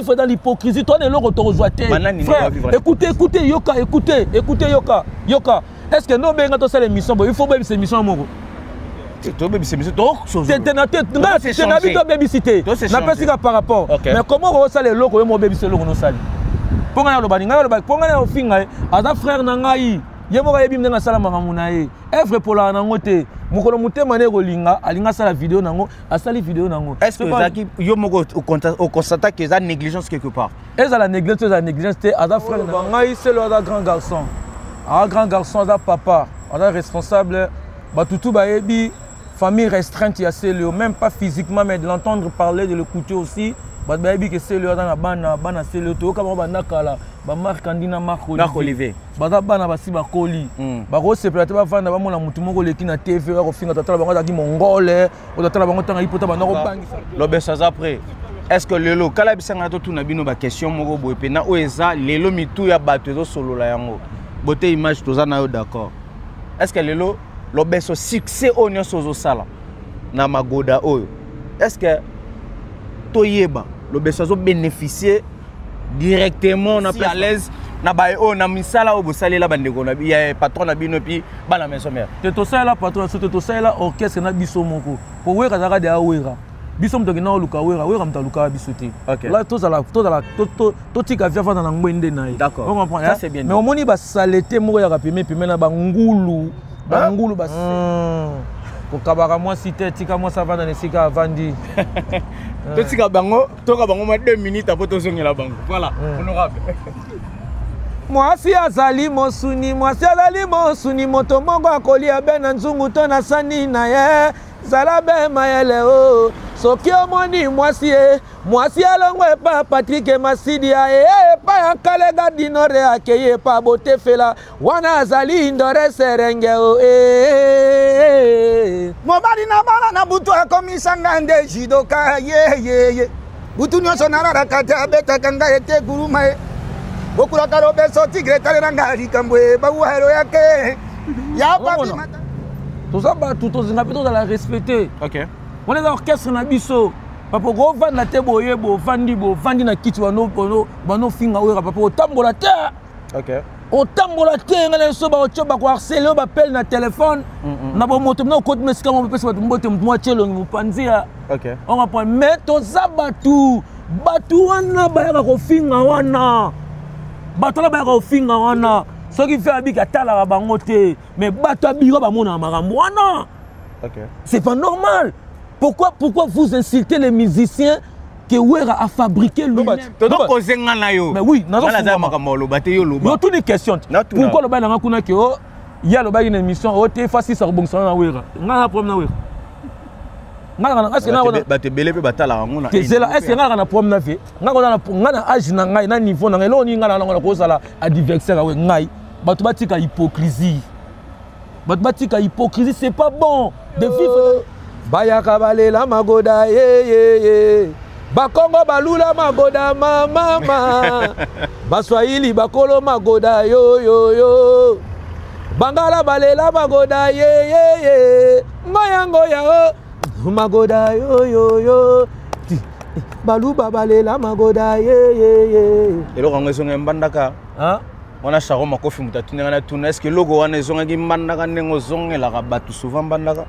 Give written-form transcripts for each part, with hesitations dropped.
faut dans l'hypocrisie, toi, le retour frère, écoutez, Yoka. Yoka. Est-ce que nous, quand on fait l'émission, il faut même cette émission, Moro? C'est par rapport. Mais comment on sait les locaux, mon bébé, c'est le locaux, sali. Pour nga na finga aza frère na ngai yemo ga yebim nga sala makamuna ye evre pola na ngote mukolo mutema ne kolinga alinga sala vidéo nango asali vidéo nango. Est-ce que zaki yo moko au constate que ça négligence quelque part? Est-ce la négligence te aza frère na ngai c'est le grand garçon. Un grand garçon aza papa, aza responsable ba tutu ba yebi famille restreinte ya c'est le même pas physiquement mais de l'entendre parler de l'écouter aussi. Baby que c'est le dans la bana c'est le to comme bana kala ba marque andina marque Olivier baza bana basi ba koli ba ko se plate ba vanda ba mona mutu moko leki na TV ko finga tatala bango za ki mongole o tatala bango tanga ipota bana ko bangisa lobesa après est-ce que lelo kala bisanga to tuna bino ba question moko boye pe na oeza lelo mitu ya bato zo solo la yango bote image toza na yo d'accord est-ce que lelo lobeso succès onyo sozo sala na magoda oyo est-ce que toyeba le besoin bénéficier directement on a à l'aise na ba o na misala o bosali la bandeko na ya patron na bino pi bana maison mère to sala patron to sala orchestre na biso moko po wera zaka de awera biso mto kina luka wera mta luka biso te là to tika via vana na ngwende na d'accord on comprend ça c'est bien mais au moni ba saleté moko ya kapime na bangulu bas kokabaka moi cité tika moi ça va dans les sika vandi totika bango toka bango ma 2 minutes après tozongela bango voilà honorable mwasi azali mosuni moto moko akolia be na nzungu to na sani na ye zala be mayele o soki omoni mwasi alongo epa Patrick Masidi epa ya kalega dinore akeye epa bote fela wana azali indore serenge o mobali na bana na butu akomisanga nde jidoka ye butu nyonso nararaka te abetaka ngai ete kuruma ye bokulaka lobeso tigre talera ngai likambo bauhero yake ya papi toza bato tozinga mpe tozala respecte on est dans orchestre na biso papa go vanda te boye bovandi na kiti bano finga oyo papa otambola te otambola te ngana so ba ochoba ko harceler ba appel na téléphone na bo moto na ko tuna sika mo pesa bato mbote mwa chelo mupanzia on va prendre mais toza batu wana ba ya ko finga wana bato la ba ya ko finga wana ce qui fait abika tala bango te mais bato abiro ba mona makambo wana c'est pas normal. Pourquoi vous insultez les musiciens que Wera a fabriqué lui-même? Mais oui, il y a toutes les questions. Pourquoi le bail n'a pas que il y a le bail une émission au T facile sur bon sang na Wera. N'a problème na Wera. Est-ce que na ba te belé pe batala ngona. Est-ce que na problème na vie? Na âge na ngai na niveau na ngai lo ni ngana na ko sala adversaire wa ngai. Bato batika hypocrisie. Bato batika hypocrisie, c'est pas bon de vivre. Bayaka balela magoda ye Bakongo balula magoda mama Baswahili bakolo magoda yo Bangala balela magoda ye Ngoya magoda yo Baluba balela magoda ye Elo kango songa mbandaka wana sharo makofi mutatuna na tuna est-ce que logo wana zonga ki mbandaka nengo zongela ka batu souvent mbandaka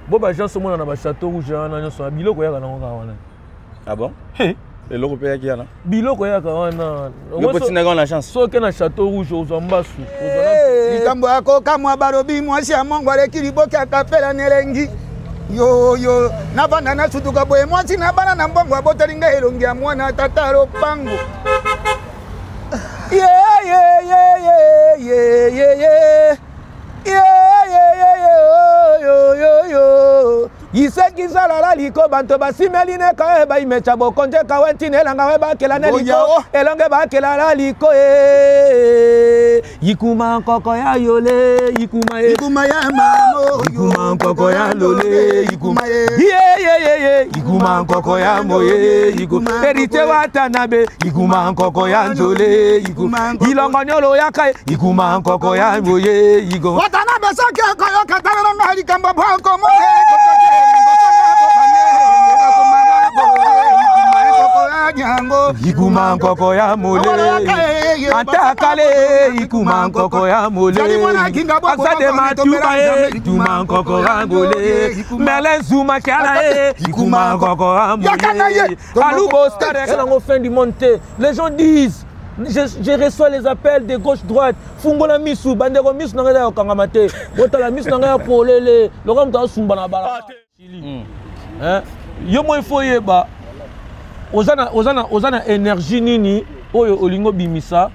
Boba gens sont dans le château rouge na so biloko ya kana wana. Ah bon? Le logo pe ya ki yana. Biloko ya kana. Yo petit na la chance. So ke na château rouge ozambasu. Likambo yako kamwa barobi mwasi ya Mungu alekili boka kapela nelengi. Yo na bana na sutuka boye mwasi na bana na mbongo abotelinga elongi ya mwana tataro pango. Yo Iseki zalala liko banto basimeli ne ka ba imecha bokonje ka wentine langa we ba kela ne liko elonge ba kela la liko Yikuma koko ya yole yikuma ya mamo yikuma koko ya lole yikuma yikuma koko ya moye yikuma erite watanabe yikuma koko ya njole yikuma ilongo nyolo yakai yikuma koko ya moye yiko watanabe sake koyo katana na likambo bwako moye Ikuma nkoko ya mole Antakale Ikuma nkoko ya mole Asade matuba Ikuma nkoko ya mole Mele zuma kiala Ikuma nkoko ya mole Alubo stare En fin du monde, les gens disent je reçois les appels de gauche-droite. Fungola misu, bandero misu nangaya okangamate. Otala misu nangaya polele. Lokam ta sumbana bala. Yo mo ifo yeba. Ozana énergie nini oyo olingo bimisa.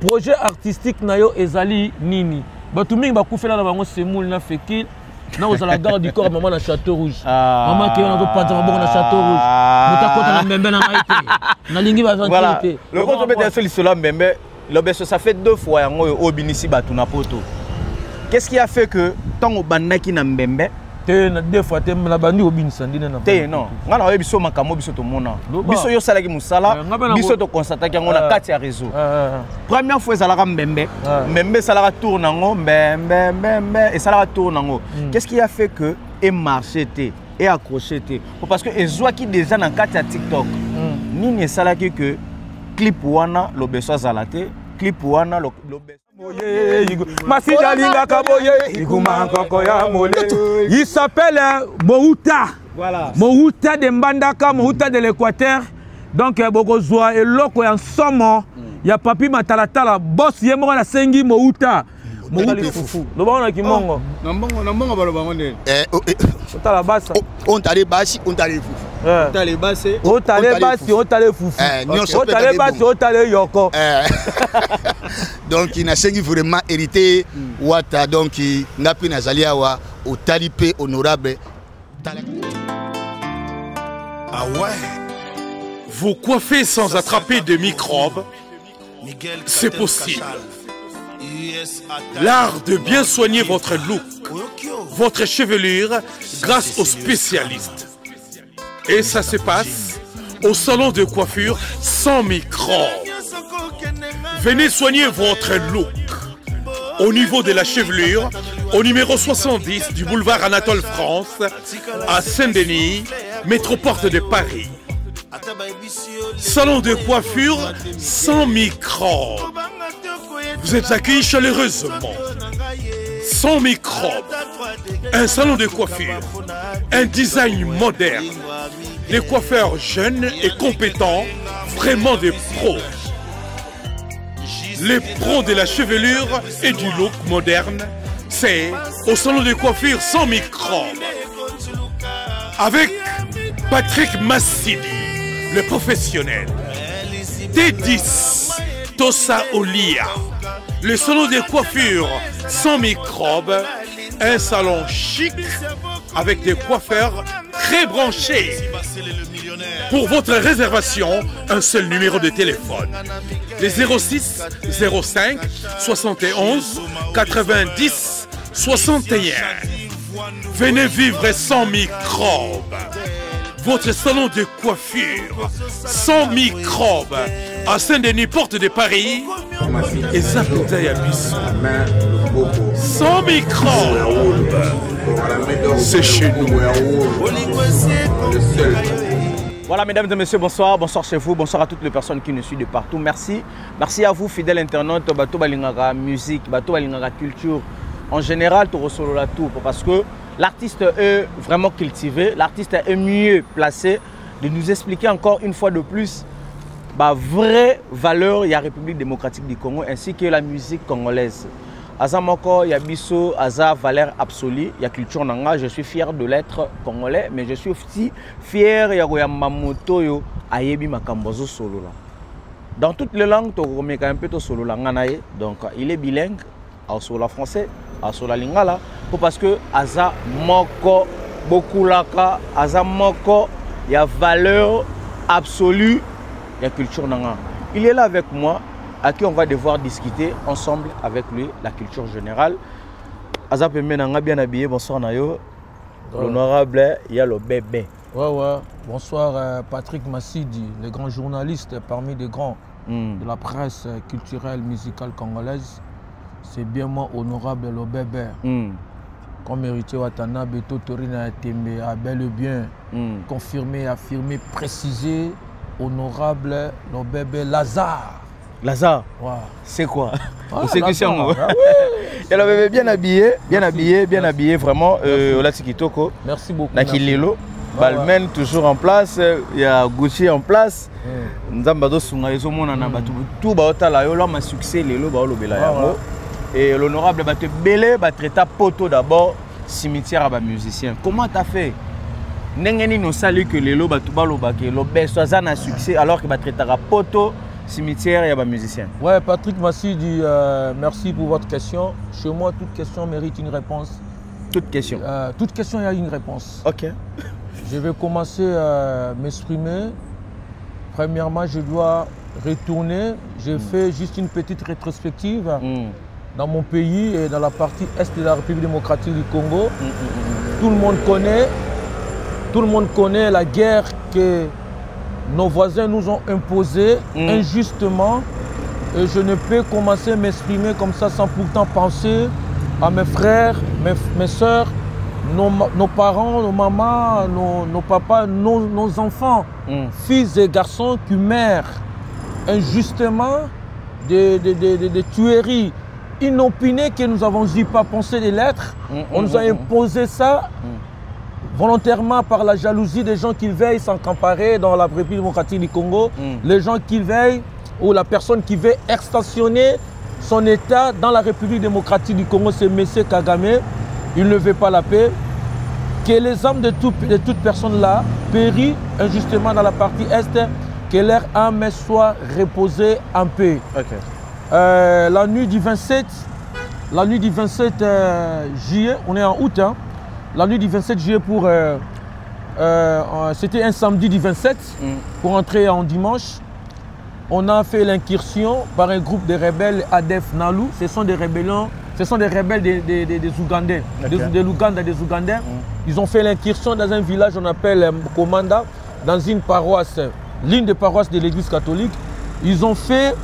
Projet artistique na yo ezali nini. Batu mingi bakufela na bango semoul na fekil. Na ozala garde du corps maman na Château Rouge. Maman qui on a pas maboko na Château Rouge. Mutakota na mbembe na maite. Na lingi ba voilà. Le compte peut être sur mbembe. Ça fait 2 fois yango o binisi batu na poto. Qu'est-ce qui a fait que tant au bandaki na mbembe te na 2 fois te na bandi obinisa ndine na te non ngana oye biso makamo biso to mona biso yo salaki musala biso to constater yango na kati ya réseau première fois ezalaka mbembe mbembe salaka tour nango mbembe et salaka tour nango qu'est-ce qui a fait que et marché te et accroché te parce que ezwaki déjà na kati ya TikTok nini salaki que clip wana lobeso zalate clip wana lobeso il s'appelle Mouta. Voilà. Mouta de Mbandaka, Mouta de l'Équateur. Donc, Bogozoa et Loko en somme. Il y a Papi Matalatala, boss Yemo la Sengi Mouta. Mouta Fufu. Le bon qui mongo. Nambongo balobangone. On t'a les bassi, on t'a les fous. On t'a les bassi, on t'a les bassi, on t'a les fous. On t'a les bassi, on t'a les yoko. Donc il n'a pas vraiment hérité Wata donc il n'a pas nazaliawa au talipé honorable. Ah ouais. Vous coiffez sans attraper de microbes, c'est possible. L'art de bien soigner votre look, votre chevelure grâce aux spécialistes. Et ça se passe au salon de coiffure sans microbes. Venez soigner votre look au niveau de la chevelure, au numéro 70 du boulevard Anatole France, à Saint-Denis, métroporte de Paris. Salon de coiffure sans microbes. Vous êtes accueillis chaleureusement. Sans microbes. Un salon de coiffure. Un design moderne. Des coiffeurs jeunes et compétents. Vraiment des pros. Les pros de la chevelure et du look moderne. C'est au salon de coiffure sans microbes. Avec Patrick Massidi, le professionnel. T10 Tosa Olia. Le salon de coiffure sans microbes, un salon chic avec des coiffeurs très branchés. Pour votre réservation, un seul numéro de téléphone. Les 06 05 71 90 61. Venez vivre sans microbes. Votre salon de coiffure sans microbes à Saint-Denis, porte de Paris et Zaputa Yabiso. Sans microbes, c'est chez nous. Voilà, mesdames et messieurs, bonsoir. Bonsoir chez vous, bonsoir à toutes les personnes qui nous suivent de partout. Merci. Merci à vous, fidèles internautes. Bato balingara musique, bato balingara culture. En général, tu reçois tout parce que l'artiste est vraiment cultivé, l'artiste est mieux placé de nous expliquer encore une fois de plus la vraie valeur de la République démocratique du Congo ainsi que la musique congolaise. Azamoko, il y a biso, aza valeur absolue, il y a culture nanga, je suis fier de l'être congolais, mais je suis aussi fier de Mamoto yo ayebi makambozo solo là. Dans toutes les langues, tu remets quand même peu solo là nganaye, donc il est bilingue, en solo français, en solo lingala, parce que aza moko beaucoup laka, aza moko, il y a valeur absolue. La culture nanga. Il est là avec moi, à qui on va devoir discuter ensemble avec lui la culture générale. Azap Menanga bien habillé, bonsoir Nayo. L'honorable, il y a le bébé. Ouais. Bonsoir Patrick Massidi, le grand journaliste parmi les grands de la presse culturelle musicale congolaise. C'est bien moi, honorable le bébé. Comme héritier Watanabe, Totorina Tembe a bel et bien confirmé, affirmé, précisé honorable le bébé Lazare. Lazare, wow. C'est quoi? Ah, c'est Christian. Ah, oui. Elle avait bien habillé, vraiment. Olati Kitoko. Merci beaucoup. Nakilelo. Balmain toujours en place. Il y a Gucci en place. Nzambado Sunga Ezomona na batu. Tout baota la yo ma succès lelo ba olobela yango. Et l'honorable Bate Belé ba traita poto d'abord cimetière à ba musicien. Comment t'as fait? Nengeni no sali que lelo batu baloba ke lo beso azana succès alors que ba traitera poto cimetière et à musicien. Ouais, Patrick Massi dit merci pour votre question. Chez moi, toute question mérite une réponse. Toute question. Toute question, il y a une réponse. Ok. Je vais commencer à m'exprimer. Premièrement, je dois retourner. J'ai fait juste une petite rétrospective dans mon pays et dans la partie est de la République démocratique du Congo. Tout le monde connaît la guerre que nos voisins nous ont imposé injustement et je ne peux commencer à m'exprimer comme ça sans pourtant penser à mes frères, mes soeurs, nos parents, nos mamans, nos papas, nos enfants, fils et garçons qui meurent injustement des tueries inopinées que nous avons dit pas penser des lettres. On nous a imposé ça. Volontairement par la jalousie des gens qui veillent s'encamparer dans la République démocratique du Congo, les gens qui veillent ou la personne qui veut extensionner son État dans la République démocratique du Congo, c'est M. Kagame, il ne veut pas la paix. Que les âmes de toute personne là périssent injustement dans la partie Est, que leur âme soit reposée en paix. Okay. La nuit du 27 juillet, on est en août, hein, la nuit du 27 juillet c'était un samedi du 27 pour entrer en dimanche. On a fait l'incursion par un groupe de rebelles ADF Nalu. Ce sont des rebelles des Ougandais, okay. des Ougandais. Ils ont fait l'incursion dans un village qu'on appelle Komanda, dans une paroisse, l'une des paroisses de l'église catholique. Ils ont fait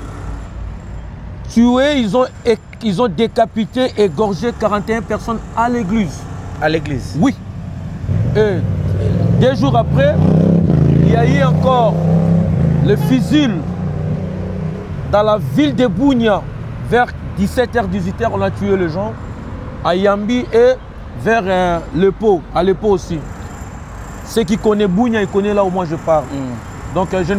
tuer, ils ont décapité, égorgé 41 personnes à l'église. À l'église? Oui. Et 2 jours après, il y a eu encore le fusil dans la ville de Bunia. Vers 17h-18h, on a tué les gens. À Yambi et vers Lepo, à Lepo aussi. Ceux qui connaissent Bunia, ils connaissent là où moi je parle. Donc je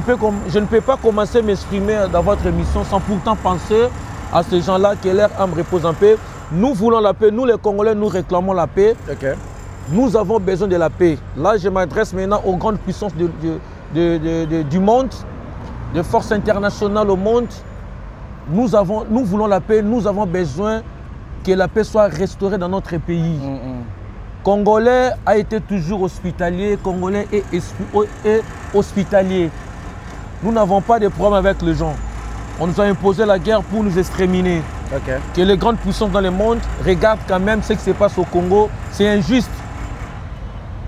ne peux pas commencer à m'exprimer dans votre émission sans pourtant penser à ces gens-là que leur âme repose en paix. Nous voulons la paix, nous les Congolais, nous réclamons la paix. Okay. Nous avons besoin de la paix. Là, je m'adresse maintenant aux grandes puissances du monde, des forces internationales au monde. Nous voulons la paix, nous avons besoin que la paix soit restaurée dans notre pays. Congolais a été toujours hospitalier, Congolais est hospitalier. Nous n'avons pas de problème avec les gens. On nous a imposé la guerre pour nous exterminer. Okay. Que les grandes puissances dans le monde regardent quand même ce qui se passe au Congo. C'est injuste.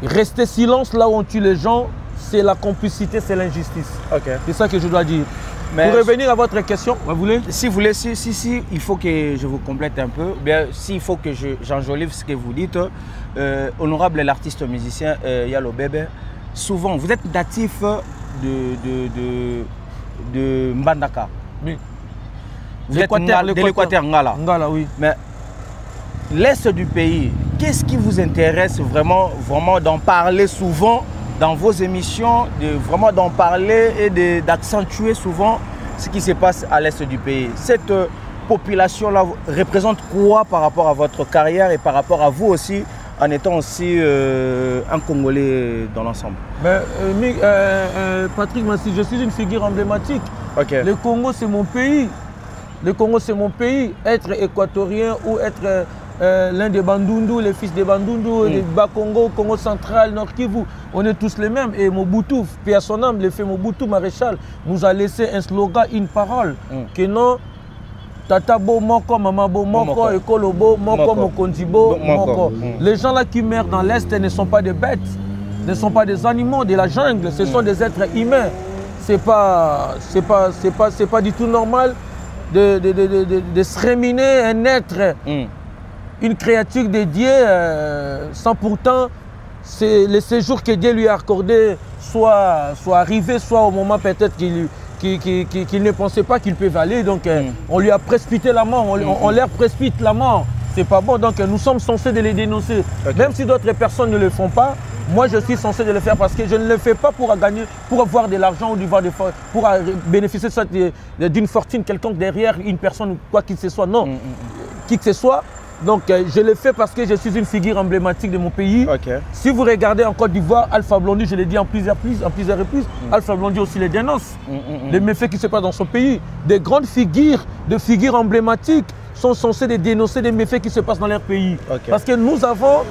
Rester silence là où on tue les gens, c'est la complicité, c'est l'injustice. Okay. C'est ça que je dois dire. Mais pour revenir à votre question, vous voulez? Si vous voulez, si, il faut que je vous complète un peu. Bien, s'il faut que j'enjolive ce que vous dites, honorable l'artiste musicien Yalo Bébé, souvent, vous êtes natif de Mbandaka. Oui. Vous êtes de l'Équateur, Ngala. Ngala, oui. Mais l'Est du pays, qu'est-ce qui vous intéresse vraiment d'en parler souvent dans vos émissions, vraiment d'en parler et d'accentuer souvent ce qui se passe à l'Est du pays? Cette population-là représente quoi par rapport à votre carrière et par rapport à vous aussi, en étant aussi un Congolais dans l'ensemble? Patrick Massi, je suis une figure emblématique. Okay. Le Congo, c'est mon pays. Le Congo, c'est mon pays. Être équatorien ou être l'un des Bandundu, les fils des Bandundu, des Bas-Congo, Congo central, Nord Kivu, on est tous les mêmes. Et Mobutu, paix à son âme, le fait Mobutu, maréchal, nous a laissé un slogan, une parole, que non, Tatabo Moko, Mamabo Moko, Ekolobo Moko, Mokondibo Moko. Les gens là qui meurent dans l'Est ne sont pas des bêtes, ne sont pas des animaux de la jungle, ce sont des êtres humains. C'est pas du tout normal de se réminer un être, une créature de Dieu sans pourtant le séjour que Dieu lui a accordé soit arrivé, soit au moment peut-être qu'il ne pensait pas qu'il peut aller. Donc on lui a précipité la mort, on leur précipite la mort. C'est pas bon, donc nous sommes censés de les dénoncer. Même si d'autres personnes ne le font pas, moi je suis censé de le faire parce que je ne le fais pas pour gagner, pour avoir de l'argent ou pour bénéficier d'une fortune quelconque derrière une personne, quoi qu'il ce soit. Non, qui que ce soit. Donc je le fais parce que je suis une figure emblématique de mon pays. Si vous regardez en Côte d'Ivoire, Alpha Blondy, je l'ai dit en plusieurs reprises, Alpha Blondy aussi les dénonce. Les méfaits qui se passent dans son pays. Des grandes figures, de figures emblématiques sont censées dénoncer des méfaits qui se passent dans leur pays. Parce que nous avons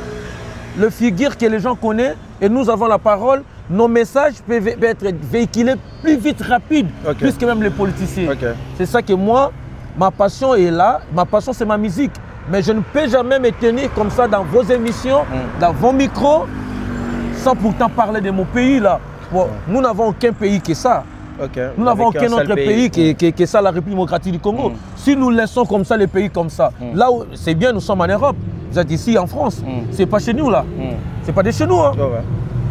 le figure que les gens connaissent et nous avons la parole. Nos messages peuvent être véhiculés plus vite, rapide, plus que même les politiciens. C'est ça que moi, ma passion est là. Ma passion, c'est ma musique. Mais je ne peux jamais me tenir comme ça dans vos émissions, dans vos micros, sans pourtant parler de mon pays là. Bon, nous n'avons aucun pays que ça. Nous n'avons aucun autre pays que ça, la République démocratique du Congo. Si nous laissons comme ça les pays comme ça, là où c'est bien, nous sommes en Europe. Vous êtes ici en France. C'est pas chez nous là. C'est pas de chez nous. Hein.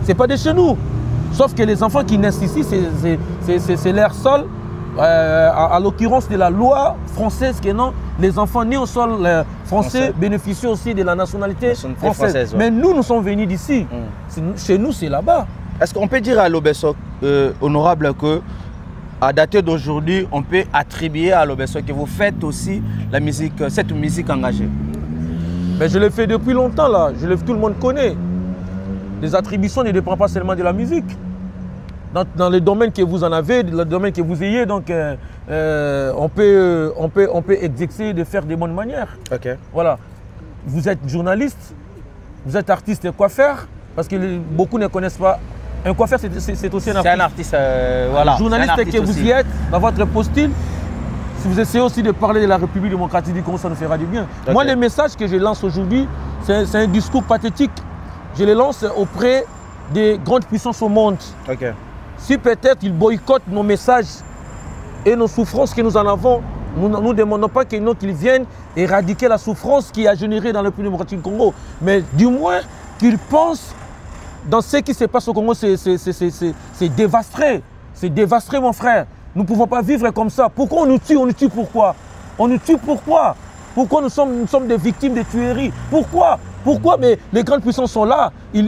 C'est pas de chez nous. Sauf que les enfants qui naissent ici, c'est leur sol. À l'occurrence de la loi française, que non, les enfants nés au sol français bénéficient aussi de la nationalité française. Mais nous sommes venus d'ici. Chez nous, c'est là-bas. Est-ce qu'on peut dire à l'Obeso, honorable, que à dater d'aujourd'hui, on peut attribuer à l'Obeso que vous faites aussi la musique, cette musique engagée? Mais je l'ai fait depuis longtemps là. Tout le monde connaît. Les attributions ne dépendent pas seulement de la musique. Dans les domaines que vous en avez, le domaine que vous ayez, donc on peut exercer de faire de bonnes manières. Voilà. Vous êtes journaliste, vous êtes artiste et coiffeur, parce que beaucoup ne connaissent pas. Un coiffeur, c'est aussi un artiste. C'est un artiste, voilà. Journaliste que vous y êtes, dans votre postule, si vous essayez aussi de parler de la République démocratique du Congo, ça nous fera du bien. Moi, les messages que je lance aujourd'hui, c'est un discours pathétique. Je les lance auprès des grandes puissances au monde. Si peut-être ils boycottent nos messages et nos souffrances que nous en avons, nous ne demandons pas qu'ils viennent éradiquer la souffrance qui a généré dans le République démocratique du Congo, mais du moins qu'ils pensent dans ce qui se passe au Congo, c'est dévastré. C'est dévastré, mon frère. Nous ne pouvons pas vivre comme ça. Pourquoi on nous tue? On nous tue pourquoi? On nous tue pourquoi? Pourquoi nous sommes des victimes de tueries? Pourquoi? Pourquoi? Mais les grandes puissances sont là, ils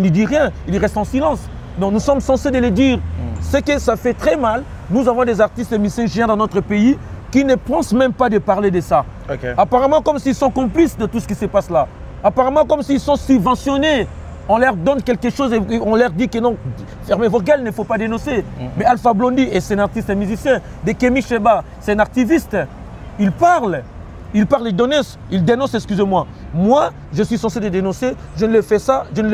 ne disent rien, ils restent en silence. Donc nous sommes censés de le dire. C'est que ça fait très mal. Nous avons des artistes et musiciens dans notre pays qui ne pensent même pas de parler de ça. Apparemment comme s'ils sont complices de tout ce qui se passe là. Apparemment comme s'ils sont subventionnés. On leur donne quelque chose et on leur dit que non, fermez vos gueules, il ne faut pas dénoncer. Mais Alpha Blondy, c'est un artiste et musicien. De Kemi Sheba, c'est un activiste. Il parle. Il dénonce, excusez-moi. Moi, je suis censé les dénoncer. Je ne le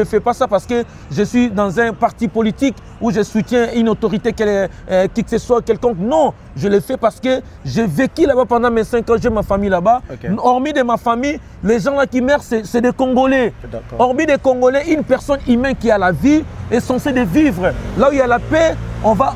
fais pas ça parce que je suis dans un parti politique où je soutiens une autorité, qui que ce soit quelconque. Non, je le fais parce que j'ai vécu là-bas pendant mes 5 ans, j'ai ma famille là-bas. Hormis de ma famille, les gens là qui meurent, c'est des Congolais. Hormis des Congolais, une personne humaine qui a la vie est censée de vivre. Là où il y a la paix, on va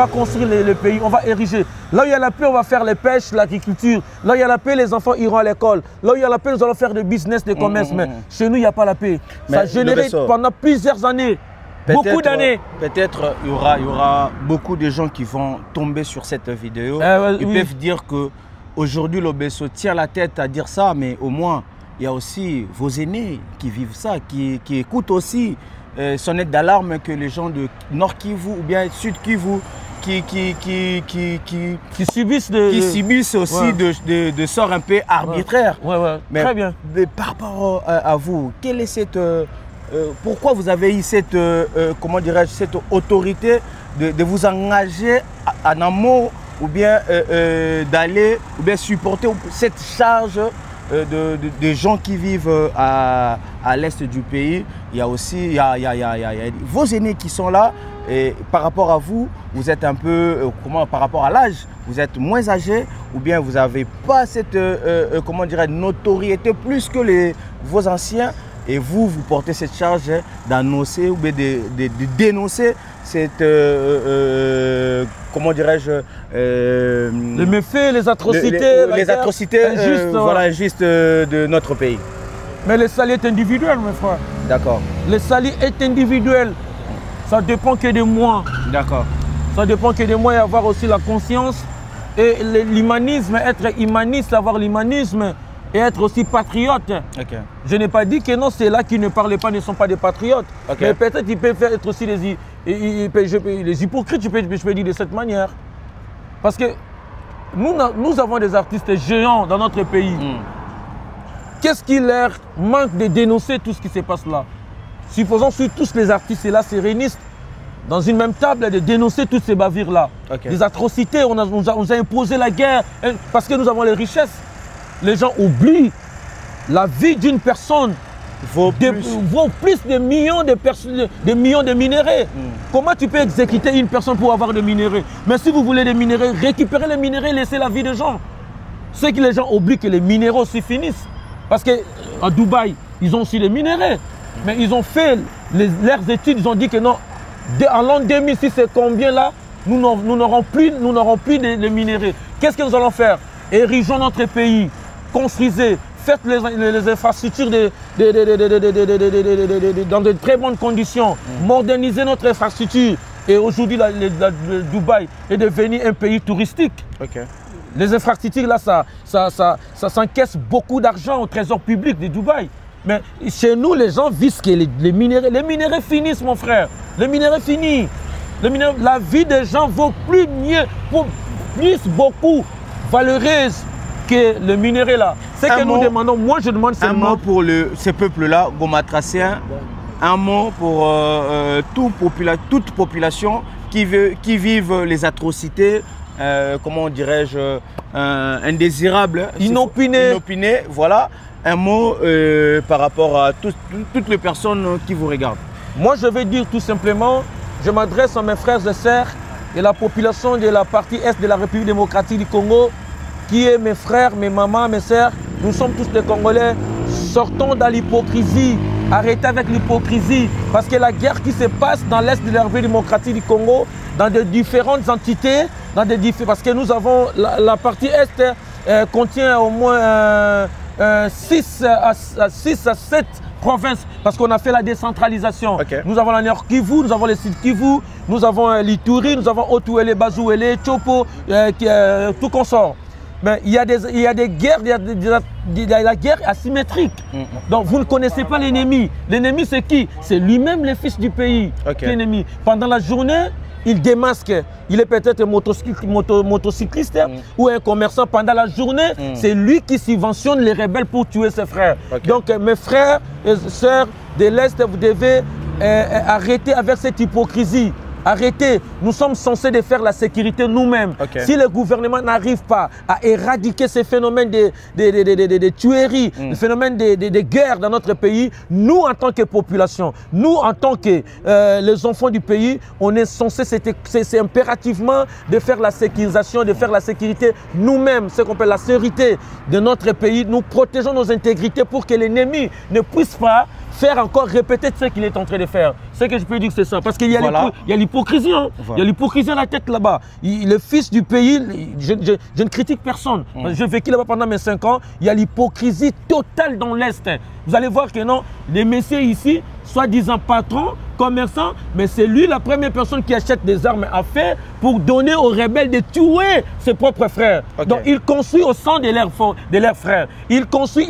construire le pays, on va ériger. Là où il y a la paix, on va faire les pêches, l'agriculture. Là où il y a la paix, les enfants iront à l'école. Là où il y a la paix, nous allons faire des business, des commerces. Mais chez nous, il n'y a pas la paix. Ça a généré pendant plusieurs années, beaucoup d'années. Peut-être il y aura beaucoup de gens qui vont tomber sur cette vidéo. Ils peuvent dire qu'aujourd'hui, l'Obeso tient la tête à dire ça, mais au moins, il y a aussi vos aînés qui vivent ça, qui écoutent aussi sonnette d'alarme que les gens de Nord Kivu ou bien Sud Kivu qui subissent aussi de sorts un peu arbitraires. Mais très bien. Par rapport à vous, quelle est cette pourquoi vous avez eu cette comment dirais-je, cette autorité de vous engager en amont ou bien d'aller ou bien supporter cette charge des gens qui vivent à l'est du pays? Il y a aussi vos aînés qui sont là. Et par rapport à vous, vous êtes un peu, par rapport à l'âge, vous êtes moins âgé ou bien vous n'avez pas cette, comment dirais-je, notoriété plus que vos anciens et vous portez cette charge d'annoncer ou bien de dénoncer cette, comment dirais-je, les méfaits, les atrocités, les atrocités injustes de notre pays. Mais le salut est individuel, mes frères. D'accord. Le salut est individuel. Ça dépend que de moi. D'accord. Ça dépend que de moi et avoir aussi la conscience. Et l'humanisme, être humaniste, avoir l'humanisme et être aussi patriote. Okay. Je n'ai pas dit que non, ceux-là qui ne parlent pas ne sont pas des patriotes. Okay. Mais peut-être ils peuvent être aussi les hypocrites, je peux dire de cette manière. Parce que nous avons des artistes géants dans notre pays. Qu'est-ce qui leur manque de dénoncer tout ce qui se passe là? Supposons que tous les artistes là se réunissent dans une même table de dénoncer toutes ces bavures-là. Okay. Des atrocités, on nous a imposé la guerre parce que nous avons les richesses. Les gens oublient la vie d'une personne vaut plus de millions de minéraux. Comment tu peux exécuter une personne pour avoir des minéraux? Mais si vous voulez des minéraux, récupérez les minéraux et laissez la vie des gens. C'est que les gens oublient que les minéraux s'y finissent. Parce qu'à Dubaï, ils ont aussi les minéraux. Mais ils ont fait leurs études, ils ont dit que non, en l'an 2006, c'est combien là? Nous n'aurons plus de minéraux. Qu'est-ce que nous allons faire? Érigeons notre pays, construisez, faites les infrastructures dans de très bonnes conditions, modernisez notre infrastructure. Et aujourd'hui, Dubaï est devenu un pays touristique. Okay. Les infrastructures, là, ça s'encaisse beaucoup d'argent au trésor public de Dubaï. Mais chez nous, les gens visent que les minéraux finissent, mon frère. Les minéraux finissent. La vie des gens vaut beaucoup valeureuse que le minerai là. C'est que nous demandons, moi je demande seulement... Un mot pour ces peuples-là, gomatraciens, un mot pour toute population qui vivent les atrocités, comment dirais-je, indésirables, inopinées, voilà. Un mot par rapport à toutes les personnes qui vous regardent. Moi je vais dire tout simplement, je m'adresse à mes frères et sœurs et la population de la partie est de la République démocratique du Congo, qui est mes frères, mes mamans, mes sœurs, nous sommes tous des Congolais, sortons de l'hypocrisie, arrêtez avec l'hypocrisie, parce que la guerre qui se passe dans l'est de la République démocratique du Congo, dans de différentes entités, parce que nous avons, la partie est contient au moins 6 à 7 provinces, parce qu'on a fait la décentralisation. Okay. Nous avons la Nord Kivu, nous avons les Sud Kivu, nous avons l'Ituri, nous avons Otuele, Bazouele, Chopo, tout consort. Mais il y a des guerres, il y a la guerre asymétrique. Donc vous ne connaissez pas l'ennemi. L'ennemi c'est qui? C'est lui-même le fils du pays. Okay. L'ennemi. Pendant la journée, il démasque. Il est peut-être motocycliste ou un commerçant. Pendant la journée, c'est lui qui subventionne les rebelles pour tuer ses frères. Okay. Donc mes frères et sœurs de l'Est, vous devez arrêter avec cette hypocrisie. Arrêtez, nous sommes censés de faire la sécurité nous-mêmes. Okay. Si le gouvernement n'arrive pas à éradiquer ces phénomènes de tueries, les phénomènes de guerre dans notre pays, nous en tant que population, nous en tant que les enfants du pays, on est censé, c'est impérativement de faire la sécurisation, de faire la sécurité nous-mêmes, ce qu'on appelle la sécurité de notre pays. Nous protégeons nos intégrités pour que l'ennemi ne puisse pas faire encore répéter ce qu'il est en train de faire. Ce que je peux dire, c'est ça. Parce qu'il y a l'hypocrisie. Hein. Il y a l'hypocrisie à la tête là-bas. Le fils du pays, je ne critique personne. J'ai vécu là-bas pendant mes 5 ans. Il y a l'hypocrisie totale dans l'Est. Vous allez voir que non, les messieurs ici, soi-disant patrons, commerçants, mais c'est lui la première personne qui achète des armes à feu pour donner aux rebelles de tuer ses propres frères. Okay. Donc ils construisent au sang de leurs frères. Ils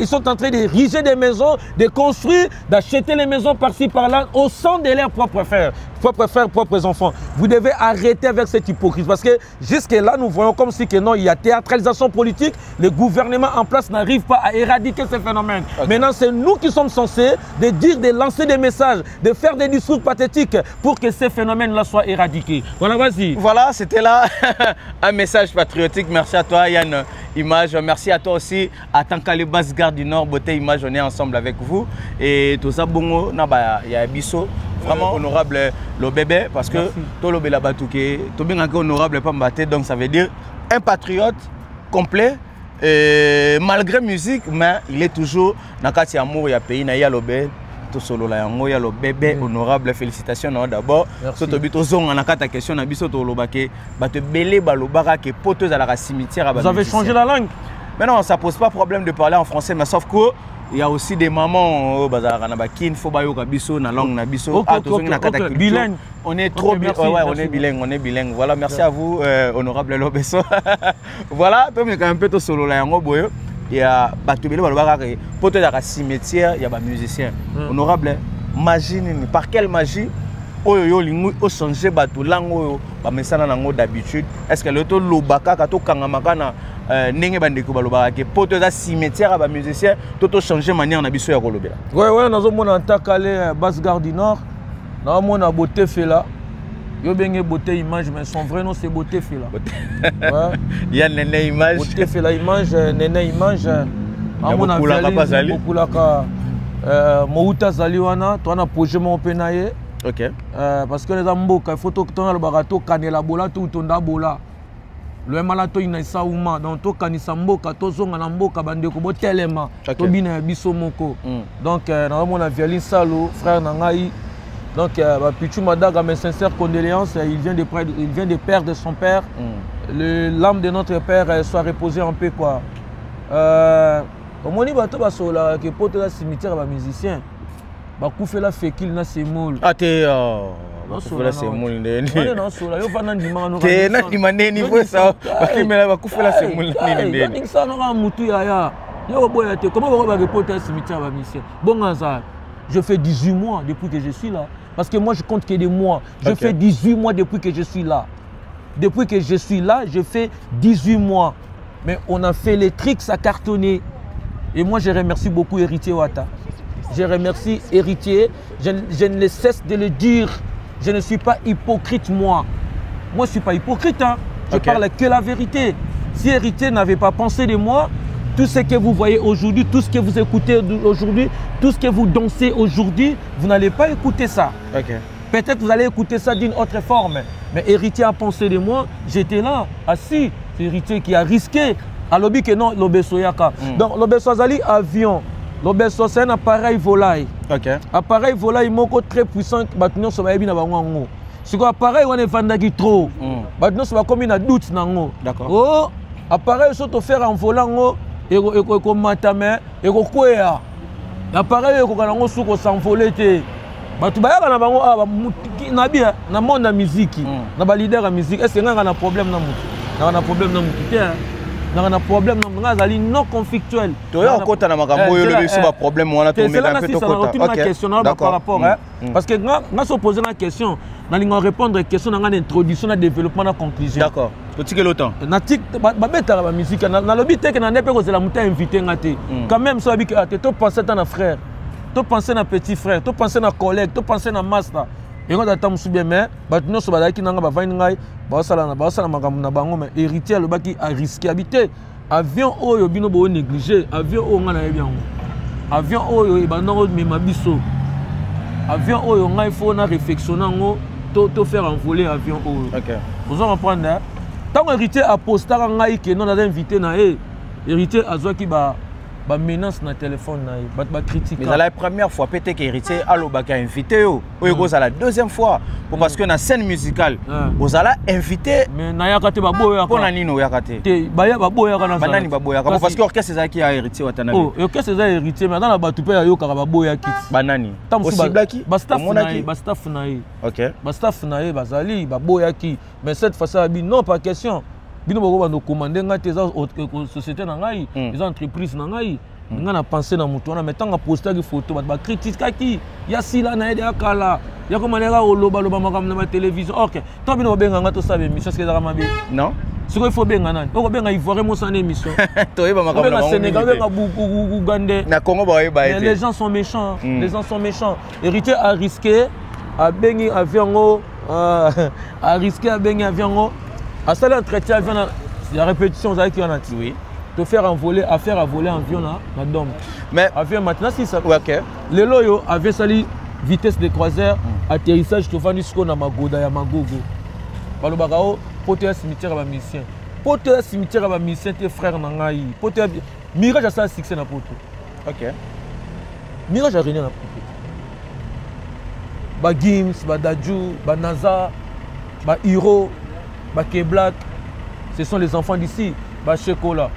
sont en train de riger des maisons, de construire, d'acheter les maisons par-ci par-là au sang de leurs propres frères, propres enfants. Vous devez arrêter avec cette hypocrisie parce que jusque-là, nous voyons comme si que non, il y a théâtralisation politique, le gouvernement en place n'arrive pas à éradiquer ces phénomènes. Okay. Maintenant, c'est nous qui sommes censés de dire, de lancer des messages, de faire des discours pathétiques pour que ces phénomènes-là soient éradiqués. Voilà, vas-y. Voilà, c'était là un message patriotique. Merci à toi, Yann Image. Merci à toi aussi, à Tankale Basse-Gare du Nord, Beauté Image. On est ensemble avec vous. Et tout ça, bongo, il y a Bisso. Vraiment honorable le bébé parce que tout le bébé batouké, tout bien honorable pas mbaté, donc ça veut dire un patriote complet malgré musique, mais il est toujours dans le cas amour, il y a pays, il y a le bébé, tout solo là, il y a le bébé honorable, félicitations d'abord. Surtout on a ta question, on a biso to lobake, batte belé balobara qui poteuse à la cimetière. Vous avez changé la langue? Mais non, ça pose pas problème de parler en français, mais sauf que il y a aussi des mamans qui ne faut pas biso na langue na biso. Bilingue. On est trop bien. Ouais, on est bilingue, on est bilingue. Voilà, merci à vous, honorable Lobeso. Voilà, toi mais quand même peu solo la yango boyo. Il y a batubele balobaka pour te dire cimetière, il y a des musiciens. Honorable, magie par quelle magie oyo lingu o changer batu lango ba mesana nango d'habitude. Est-ce que le to lobaka ka to kangamaka na ndenge bandeko balobaka ke pour te dire cimetière ba musiciens to changer manière na biso ya kolobela. Ouais, nazo mona ntakale basse gare du Nord. Na mona beauté fela. Yo benge beauté image mais son vrai nom c'est beauté fela. Ouais. Il y a Nene image. Beauté fela image, Nene image. Amona beaucoup la ka Mouta Zaliwana, toi na projet mon penaye. OK. Parce que les amboka il faut que ton le barato kanela bola tout tonda bola. Le malato ina sauma donc to kanisa mboka to zonga na mboka bandeko bo telema to bina biso moko. Donc na mona violin salo frère na ngai. Donc, Pichou Madaga, mes sincères condoléances, il vient de perdre son père. L'âme de notre père soit reposée en paix, quoi. Au moins, il y a un pote de cimetière, un musicien. Il y a un fékil na semoul. Ah, t'es... bakufela semoul ndeni. Non, sola, yo fana ndima no. T'es na ndimane niveau ça. Bakimela bakufela semoul ndeni ndeni. Ça na mutu ya. Yo boya te. Comment on va reporter cimetière un musicien? Bon ça. Je fais 18 mois depuis que je suis là. Parce que moi, je compte que des mois. Je fais 18 mois depuis que je suis là. Depuis que je suis là, je fais 18 mois. Mais on a fait les tricks, ça cartonné. Et moi, je remercie beaucoup Héritier Wata. Je remercie Héritier. Je ne cesse de le dire. Je ne suis pas hypocrite, moi. Moi, je ne suis pas hypocrite. Hein. Je parle que la vérité. Si Héritier n'avait pas pensé de moi, tout ce que vous voyez aujourd'hui, tout ce que vous écoutez aujourd'hui, tout ce que vous dansez aujourd'hui, vous n'allez pas écouter ça. Peut-être vous allez écouter ça d'une autre forme. Mais Héritier a pensé de moi, j'étais là, assis. C'est Héritier qui a risqué. À l'objet que non, l'Obeso Yaka. Donc l'Obeso Azali, avion. L'Obeso, c'est un appareil volaille. Appareil volaille, moko très puissant. Maintenant, ça va être bien. C'est quoi appareil, on est vendagi trop. Maintenant, ça va comme une doute. D'accord. Oh, appareil, ça te faire en volant. Et matame et kokwea appareil ko kana ngo suko s'envoler te batu bayaka na bango na bien na monde na musique na ba leader ya musique est-ce que nga na problème na mutu na problème na mutu te na problème na nga zali non conflictuel to yo kota na makambo yo le ba problème wana to meka pe to kota OK question par rapport parce que nga se poser la question na linga répondre question na nga introduction na développement na conclusion. D'accord. Tu as le temps. Natik babeta la musique na lobi te que na nepe ko zela muta invité ngate. Quand même so abi que to penser na frère. To penser na petit frère, to penser na collègue, to penser na master. Et on attend musu bien mais batno so badaki nanga ba vani ngai ba sala makambo na bango mais héritier le baki a risqué habiter avion oyo bino bo négliger avion o ngana bien. Avion oyo e banoro me mabiso. Avion oyo ngai faut na réflexionner ngo to faire envoler avion oyo. OK. Vous en comprendre hein? Tant héritier a posté ngai que non a invité na héritier azwa ki ba menace na téléphone na ba critique. Mais la première fois peut-être que héritier alobaka invité yo oyo la deuxième fois parce que na scène musicale vous allez invité mais na yakate ba boya pour na nino yakate te ba ya ba boya kana banani ba boya parce que orchestre ezaki ya héritier watanabe oh orchestre eza héritier mais dans la batu pe ya yo kaka ba boya kit banani possible ki ba staff na ye OK ba staff na ye bazali ba boya ki mais cette fois ça non pas question bino bako bando commander ngate za société na ngai les entreprises na ngai nga na penser na mutu wana metanga poster ki photo ba critique ki ya sila na ede akala ya ko manera oloba loba makam na télévision OK to bino benga nga to sabe émission ce que za mabe non ce qu'il faut benga nani ko benga ivoire mo sana émission to yeba makam na Sénégal benga Ouganda na Congo ba yeba été les gens sont méchants les gens sont méchants héritier a risqué a bengi avion a risqué a bengi avion à ça l'entretien avion la répétition ça qui en a oui te faire envoler à faire voler avion là la dom mais avion maintenant si ça OK le loyo avait sali vitesse de croisière atterrissage to vandi siko na magoda ya magogo balobaka o pote cimetière ba musicien pote cimetière ba musicien tes frères na ngai pote mirage ça succès na poto OK mirage a rien na poto ba Gims ba Daju ba Naza ba Hiro ba K-Black ce sont les enfants d'ici ba Chekola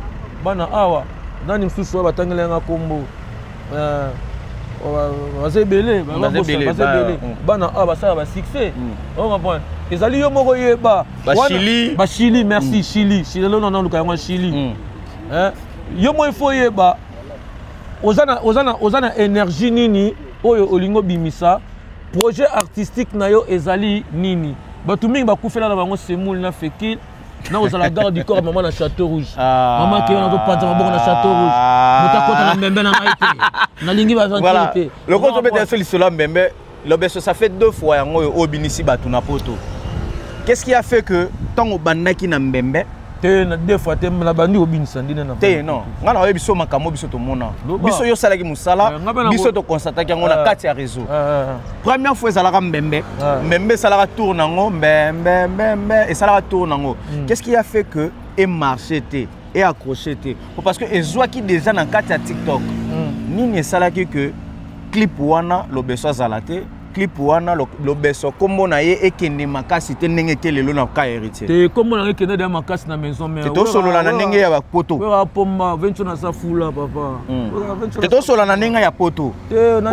bana awa nani msusu wa batangelenga kombo baza ebele bana a basala basuccès ocomprendre ezali yo moko yeba bachili merci chili lelo nana oluka yango chili yo mo ifo yeba oza na énergie nini oyo olingo bimisa projet artistique na yo ezali nini bato mingi bakufela na bango semoule na fekil na ozala garde du corps maman na Château Rouge maman ke na to panza maboko na Château Rouge mutakota na mbembe na ngai te na lingi ba gentil te le compte peut être sur mbembe l'obeso ça fait 2 fois yango yo obinisi batu na poto qu'est-ce qui a fait que tango bandaki na mbembe te na 2 fois te na bandi obinisa ndine na te non ngana oye biso makamo biso to mona biso yo salaki musala biso to constataki yango na kati ya réseau première fois ezalaka mbembe mbembe salaka tour nango mbembe et salaka tour nango qu'est-ce qui a fait que et marché te et accroché te parce que ezwaki déjà na kati ya TikTok nini salaki que clip wana lobeso zalate clip wana lobeso kombo na ye ekende makasi te ndenge ke lelo na ka héritier te kombo na ekende de makasi na maison mère te to solo na ndenge ya poto wa pomba venture na safula papa te to solo na ndenge ya poto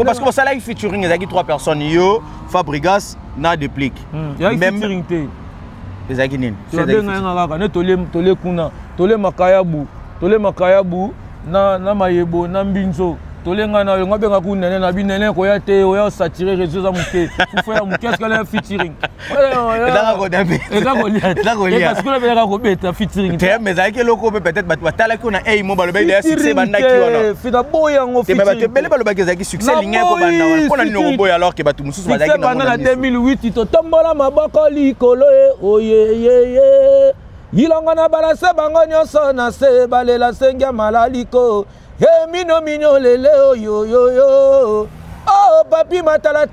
parce que ça là featuring ezaki 3 personnes yo Fabrigas na Déplique même featuring te ezaki nini c'est benga ngaka ne tole kuna tole makayabu na mayebo na mbinzo tolenga na yo ngabenga ku nene na binene ko ya te o ya saturer réseau za muke fu faire muke est-ce que la featuring ezaka ko dabe ezaka ko lia parce que la bela ko beta featuring te mais avec loko peut-être bat batala ko na ei mo balo bela succès bandaki wana fida boya ngo featuring te bele balo bakeza succès ligne ko banda wana ko na nino boya alors que batu mususu bazaki na 2008 to tombola maboko likolo ye ilonga na balase bango nyonso na se balela sengia malaliko mino lele yo oh papi matala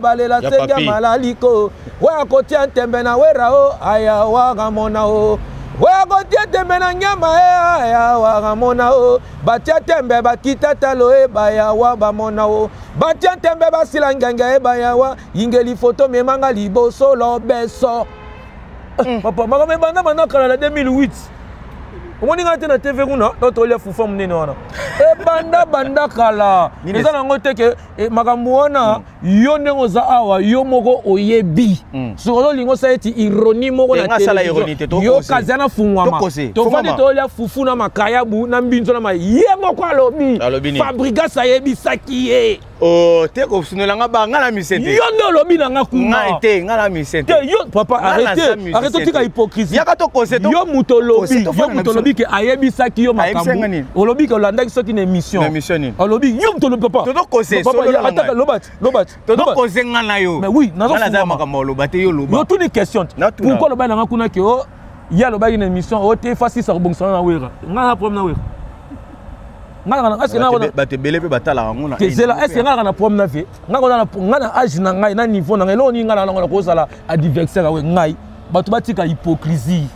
balela sengia malaliko wa kotia tembe na wera o aya wa gamona o wa kotia tembe na nyama aya wa gamona o batia tembe bakita talo baya wa bamona o batia tembe basila nganga baya wa ingeli photo memanga liboso lobeso papa magame banda manakala na 2008 on est na TV kuna to le fufa munene wana banda kala eza nango te ke makambo wana yo ndenge za awa yo moko oyebi so lingo sa eti ironie moko na télévision yo kazana fungwama to fandi to le fufu na makayabu na mbinzo na maye moko alobi Fabrigas ayebi saki ye oh te ko sunelanga ba ngala misete yo ndo lobi na ngakuna ngate ngala misete yo papa arrêtez tika hypocrisie yaka to konseto yo mutolobi ke ayebisaki yo makambo olobi ke olandaki soki na émission olobi yo mutolobi papa to konseto ataka lobat to konsenga na yo mais oui nazo za makambo lobate yo loba yo tuni question pourquoi loba na ngakuna ke o ya lobaki na émission o te facile sa rebongisana na wera ngana problème na wera ngana est-ce que na bate belé pe batala ngona est-ce que ngana na problème na vie ngana âge na ngai na niveau na ngai lo ni ngana na ko sala adversaire we ngai batu batika hypocrisie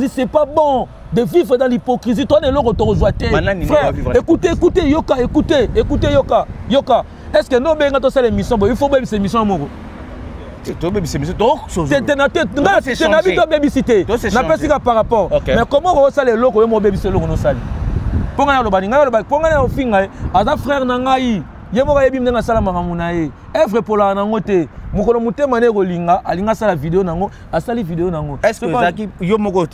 c'est pas bon de vivre dans l'hypocrisie toi ne le retourne frère écoutez yoka est-ce que non benga to sala émission il faut même cette émission moko par rapport mais comment on sale loko mo bébé loko no sali ponga lo baninga ponga na ofinga aza frère na ngai ye mo yebi mnenga sala makamuna ye evre pola na ngote mukolo mutema ne kolinga alinga sala vidéo nango asali vidéo nango est-ce que zaki yo moko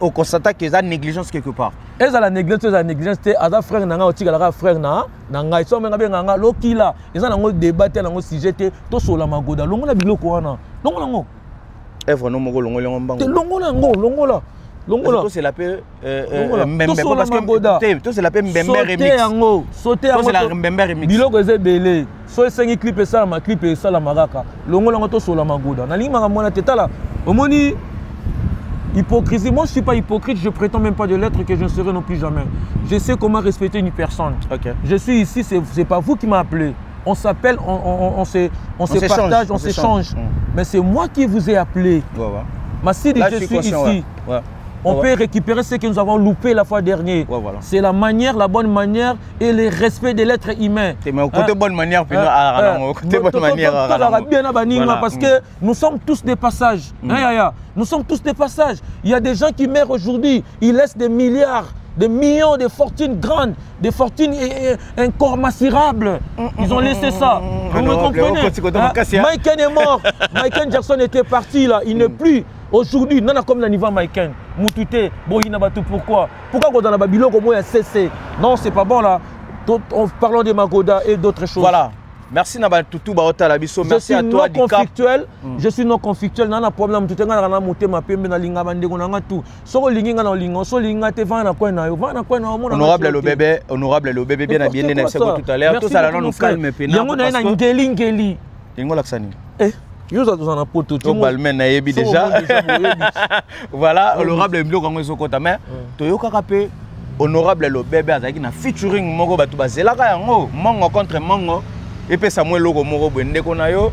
au constate que ça négligence quelque part eza la négligence te aza frère na nga otika la frère na ngai so menga benga nga lokila eza nango débat nango sujet te to sola magoda longola biloko wana longola evre no moko longola mbango te longola to c'est la paix mbembe parce que to c'est la paix mbembe remix sauter yango c'est la mbembe remix biloko ezebele so esengi clip esala ma clip esala maraka longola to sola magoda na linga mona tetala omoni hypocrisie. Moi je suis pas hypocrite, je prétends même pas de l'être, que je ne serai non plus jamais. Je sais comment respecter une personne. Je suis ici, c'est pas vous qui m'appelez. On s'appelle, on se partage, on s'échange. Mais c'est moi qui vous ai appelé. Mais si je suis ici, on peut récupérer ce que nous avons loupé la fois dernière. C'est la manière, la bonne manière et le respect de l'être humain. Mais côté bonne manière, côté bonne manière. Parce que nous sommes tous des passages. Nous sommes tous des passages. Il y a des gens qui meurent aujourd'hui, ils laissent des milliards. des millions, des fortunes grandes, des fortunes incommensurable. Ils ont laissé ça. Vous me comprenez? Michael est mort. Michael Jackson était parti là. Il n'est plus. Aujourd'hui, non comme le niveau Michael. Moutouté, Bohina Batou, pourquoi? Pourquoi quand on a Babylone, comment il a cessé? Non, c'est pas bon là. Parlons de Magoda et d'autres choses. Voilà. Merci Nabatoutou Baota Labiso. Merci à toi, conflictuel. Je suis non conflictuel. Je suis non problème. Tout le monde a monté ma paix, mais na linga bande on a tout. So linga na linga, so linga te vend na quoi na yo, vend na quoi na yo. Honorable le bébé bien bien né tout à l'heure. Tout ça là nous calme pena. Yango na na ngeli. Yango laksani. Yo ça dans na poto. To balmen na yebi déjà. Voilà, honorable Mblo kango ezokota mais toyoka kape honorable le bébé azaki na featuring moko batu bazelaka yango mongo contre mongo. Et puis ça moi logo moko bende kona yo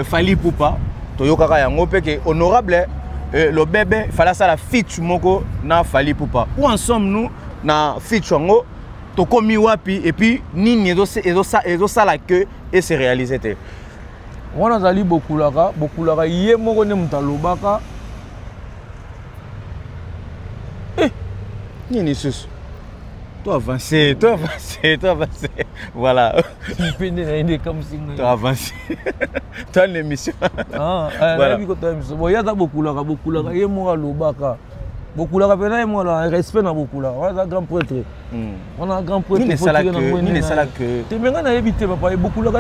Fali Poupa toyokaka yango pe que honorable le bébé fallait ça la feature moko na Fali Poupa où en sommes-nous na feature ngo to komi wapi et puis nini ezo ça la queue et c'est réalisé te wana zali beaucoup là yé moko ne mutalobaka nini sus. Toi avancé. Voilà. Toi avancé. Toi l'émission. Voilà. Il y a beaucoup là. Il y a beaucoup là. Respect dans beaucoup là. On a un grand prêtre. On a un grand prêtre. Il est là que. Tu me gagnes à éviter papa. Beaucoup là. Il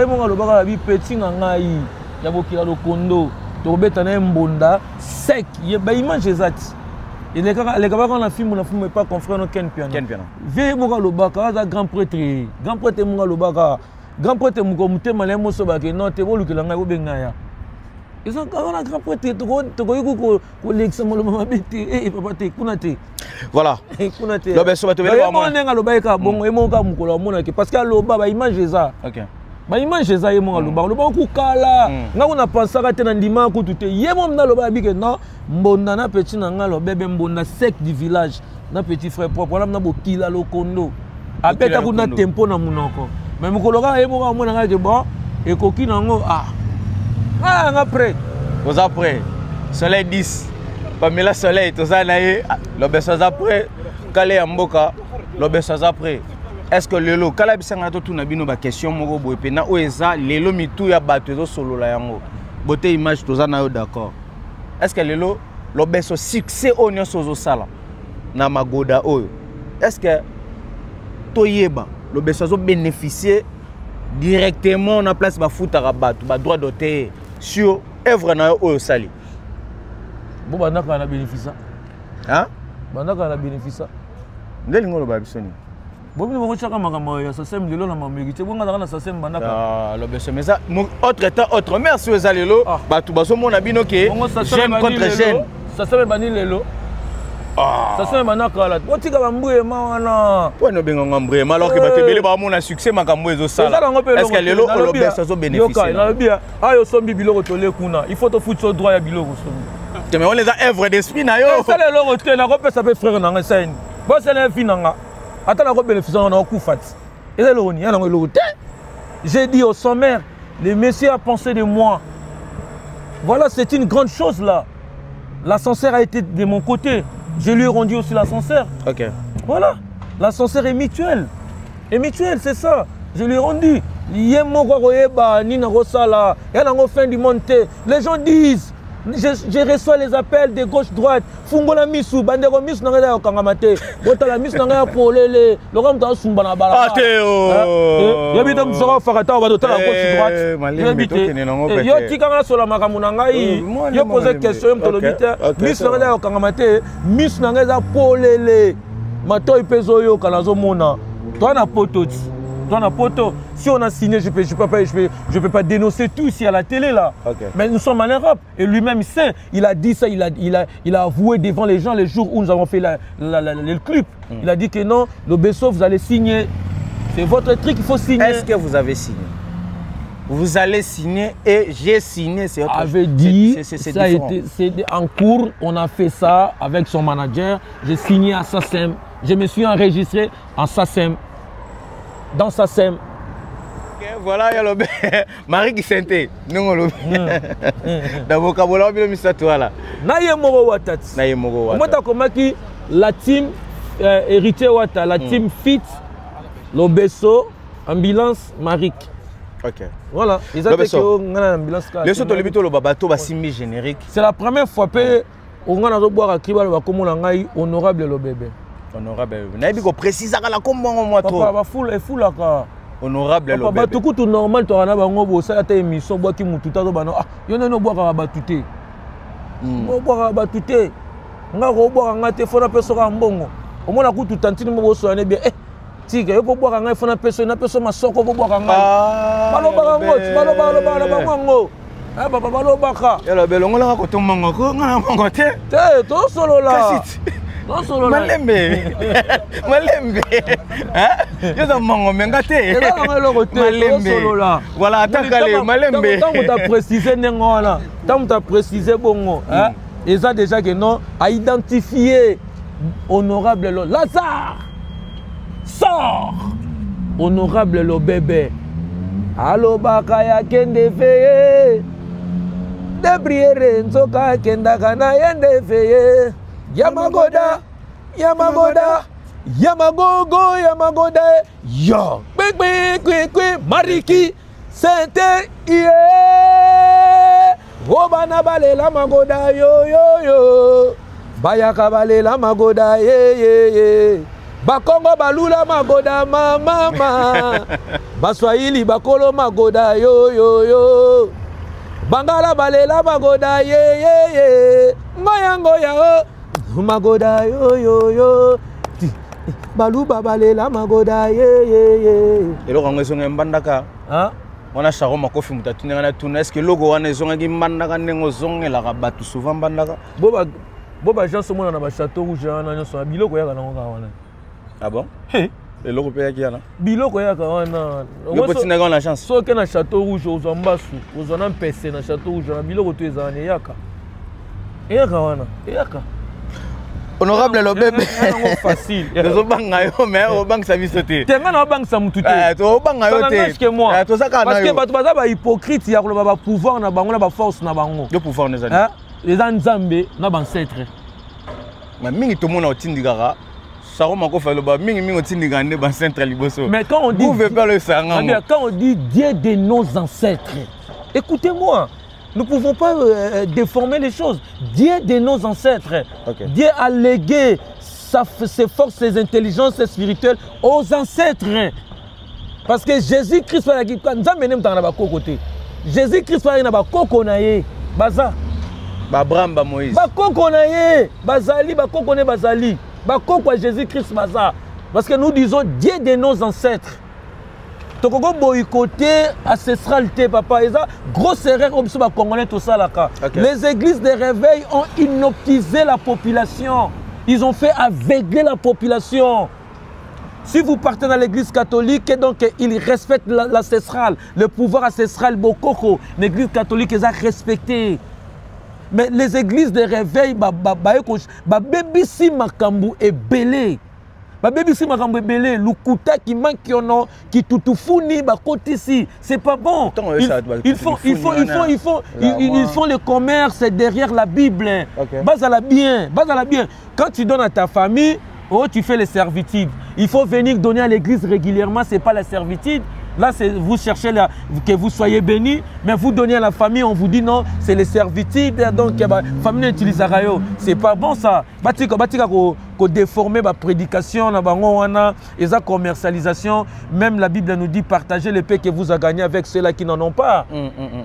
y a petit nangai. Il y a beaucoup là le condo. Tu rebêtes un mbonda sec. Il y a image exacte. Et les gars, quand on film, n'est pas confrère Ken Piano. Veillez mon lobaka, grand prêtre mon lobaka, grand prêtre mon muté malin mon sobake, non, t'es bon le que l'anga ou bengaya. Ils sont quand on a grand prêtre, tu connais qu'on l'examen le maman bêté, et papa t'es kunate. Voilà. Kunate. L'obé soba te verra moi. On est à l'obaka, bon, et mon gars mon cola mon parce qu'à l'oba, image ça. Ok. Ba image ça et mon loba ku kala nga on a pensé à tena ndima ku tuté yemo na loba bike non mbonda na petit na nga lo bébé mbonda sec du village na petit frère propre wala na bokila lo kondo apeta ku na tempo na munoko mais mukoloka yemo ka mona nga ke bon et koki nango nga prêt vous après soleil 10 Pamela soleil to za na ye lobe so za prêt kale ya mboka lobe so za prêt. Est-ce que lelo kala bisanga to tuna bino ba question moko boye pe na oeza lelo mitu ya bato zo solo la yango bote image toza na yo d'accord. Est-ce que lelo lobeso succès onyo sozo sala na Magoda oyo est-ce que toyeba lobeso zo bénéficier directement na place ba futaka bato ba droit d'auteur sur œuvre na yo oyo sali bo banaka na bénéfice hein banaka na bénéfice ndelingo lo ba bisoni. Bon, nous chacun m'a ça sème de l'eau dans ma mérite. Bon, on a ça sème banaka. Ah, le besse mais ça autre temps autre merci aux alelo ba tu baso mon abino ke j'aime contre j'aime. Ça sème bani lelo. Ah. Ça sème banaka là. Otika bamboué mana. Pour no benga ngamboué alors que ba te bele ba mon succès makambo ezo sala. Est-ce que lelo le besse zo bénéficier? Na bien. Ayo sombi biloko tolé kuna. Il faut te foutre sur droit ya biloko sombi. Mais on les a œuvre d'esprit na yo. Ça lelo roté na ko pesa pe frère na ngasaini. Bon c'est l'infini nga. Attends, on bénéficie on a coup fat. Et là on y a le j'ai dit au sommaire, le monsieur a pensé de moi. Voilà, c'est une grande chose là. L'ascenseur a été de mon côté. Je lui ai rendu aussi l'ascenseur. OK. Voilà. L'ascenseur est mutuel. Et mutuel, c'est ça. Je lui ai rendu. Les gens disent je reçois les appels de gauche-droite. Fungola Missou, Bandero Missou, Nanga Kangamate. Botala Missou, Nanga Polele, le Ram dans Sumbana Bala. Ateo! Yabita Mzora Farata, Badota, gauche-droite. Yo Tikanga sur la Makamunangaï. Yo posé question, Missou Nanga Kangamate, Missou Nanga Polele. Mato Ipezoyo, Kalazo Mona. Toi, na pototi. Dans la poteau, si on a signé, je peux pas dénoncer tout ici à la télé là. Okay. Mais nous sommes en Europe et lui-même sait, il a dit ça, il a avoué devant les gens les jours où nous avons fait le clip. Il a dit que non, le Besso, vous allez signer. C'est votre truc, il faut signer. Est-ce que vous avez signé? Vous allez signer et j'ai signé. C'est avait dit, ça a été en cours, on a fait ça avec son manager. J'ai signé à SACEM. Je me suis enregistré en SACEM. Dans sa sème. Okay, voilà, il y a le Marie qui s'inté. Nous, le dans le vocabulaire, il y a toi là. Naye Moro Watat. Naye Moro Watat. Moi, tu as la team Héritier Wata, la team Fit, Lobesso, Ambulance, Marik. Ok. Voilà, ils ont été ambulance. C'est la première fois que on a boire à Kriba comme on a honorable le bébé. Honorable. Nabi ko précise à la comme moi trop. Papa full là ka. Honorable le bébé. Papa tout normal to na bango bo ça ta émission bois ki mututa to bana. Ah, yo no boire ba tuté. Mo boire ba tuté. Nga ko boire nga te fona peso ka mbongo. O mona ku tutantini mo so ane bien. Tika yo boire nga fona peso na peso masoko bo boire nga. Balo ba ngo. Ah papa balo baka. Ya la belongo la ko to mango ko nga mango te. Te to solo la. To solo la. Malembe. Malembe. Hein? Yo da mango menga te. Malembe. Solo la. Voilà, atakale malembe. Tant que tu as précisé nengona. Tant que tu as précisé bongo, hein? Et ça déjà que non à identifier honorable le Lazare. Sors. Honorable le bébé. Allo bakaya kende feye. De priere nzoka kenda kana yende feye. Yamagoda, Yamagoda, Yamagogo, Yamagoda. Yo, kwe, Mariki, Sente, iye. Obana bale la magoda, yo. Bayaka bale la magoda, ye. Bakongo balula magoda, mama. Baswahili bakolo magoda, yo. Bangala balela magoda ye ngoya magoda yo baluba balela magoda ye elo kango zonga mbandaka hein on a charo makofi mutatune ngana tuna est-ce que logo wana zonga gi mbandaka nengo zongela ka batu souvent mbandaka boba gens somona na ba château rouge na nyoso biloko yaka na ngoka wana ah bon et logo pe yaki yana biloko yaka wana le petit n'a la chance so que na château rouge aux ambasu aux on PC na château rouge na biloko to ezana yaka wana yaka honorable le bébé facile les obanga yo mais obanga sa bisoté tenga na obanga sa mutu te to obanga yo te to saka na parce que bato baza ba hypocrite ya ko ba pouvoir na bango na ba force na bango yo pouvoir nezali hein les nzambe na ba ancêtre mais mingi to mona otindikaka mais quand on dit quand on dit Dieu de nos ancêtres, écoutez-moi, nous ne pouvons pas déformer les choses. Dieu de nos ancêtres, Dieu a légué ses forces, ses intelligences spirituelles aux ancêtres. Parce que Jésus-Christ, Jésus-Christ, Baza. Bramba Moïse. Bazali. Pourquoi Jésus-Christ Baza? Parce que nous disons Dieu de nos ancêtres. Tokoko boycotter ancestralité, papa. Et ça, grosse erreur comme ça, congolais tout ça là. Les églises de réveil ont hypnotisé la population. Ils ont fait aveugler la population. Si vous partez dans l'église catholique, donc ils respectent l'ancestral, le pouvoir ancestral Bokoko. L'église catholique les a respectés. Mais les églises de réveil, babébissi makambu est belé. Babébissi makambu est belé. Lukuta qui manque qui toutoufuni bakoti ici. C'est pas bon. Ils font le commerce derrière la Bible. Bazala bien. Quand tu donnes à ta famille, tu fais les servitudes. Il faut venir donner à l'église régulièrement, c'est pas la servitude. Là, vous cherchez que vous soyez bénis, mais vous donnez à la famille, on vous dit non, c'est les servitudes, donc la famille n'utilise pas. C'est pas bon ça. Déformer la prédication, la commercialisation, même la Bible nous dit partagez les paix que vous avez gagné avec ceux-là qui n'en ont pas.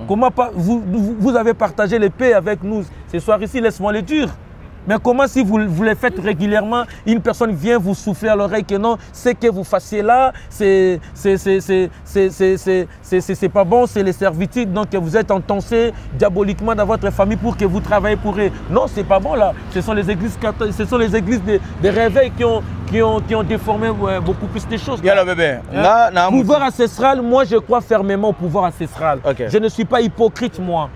Comment pas vous avez partagé les paix avec nous ce soir ici, laisse-moi le dire. Mais comment si vous le faites régulièrement, une personne vient vous souffler à l'oreille que non, ce que vous fassiez là, c'est pas bon, c'est les servitudes, donc vous êtes entoncé diaboliquement dans votre famille pour que vous travaillez pour eux. Non, c'est pas bon là. Ce sont les églises de réveil qui ont déformé beaucoup plus de choses. Pouvoir ancestral, moi je crois fermement au pouvoir ancestral. Je ne suis pas hypocrite moi.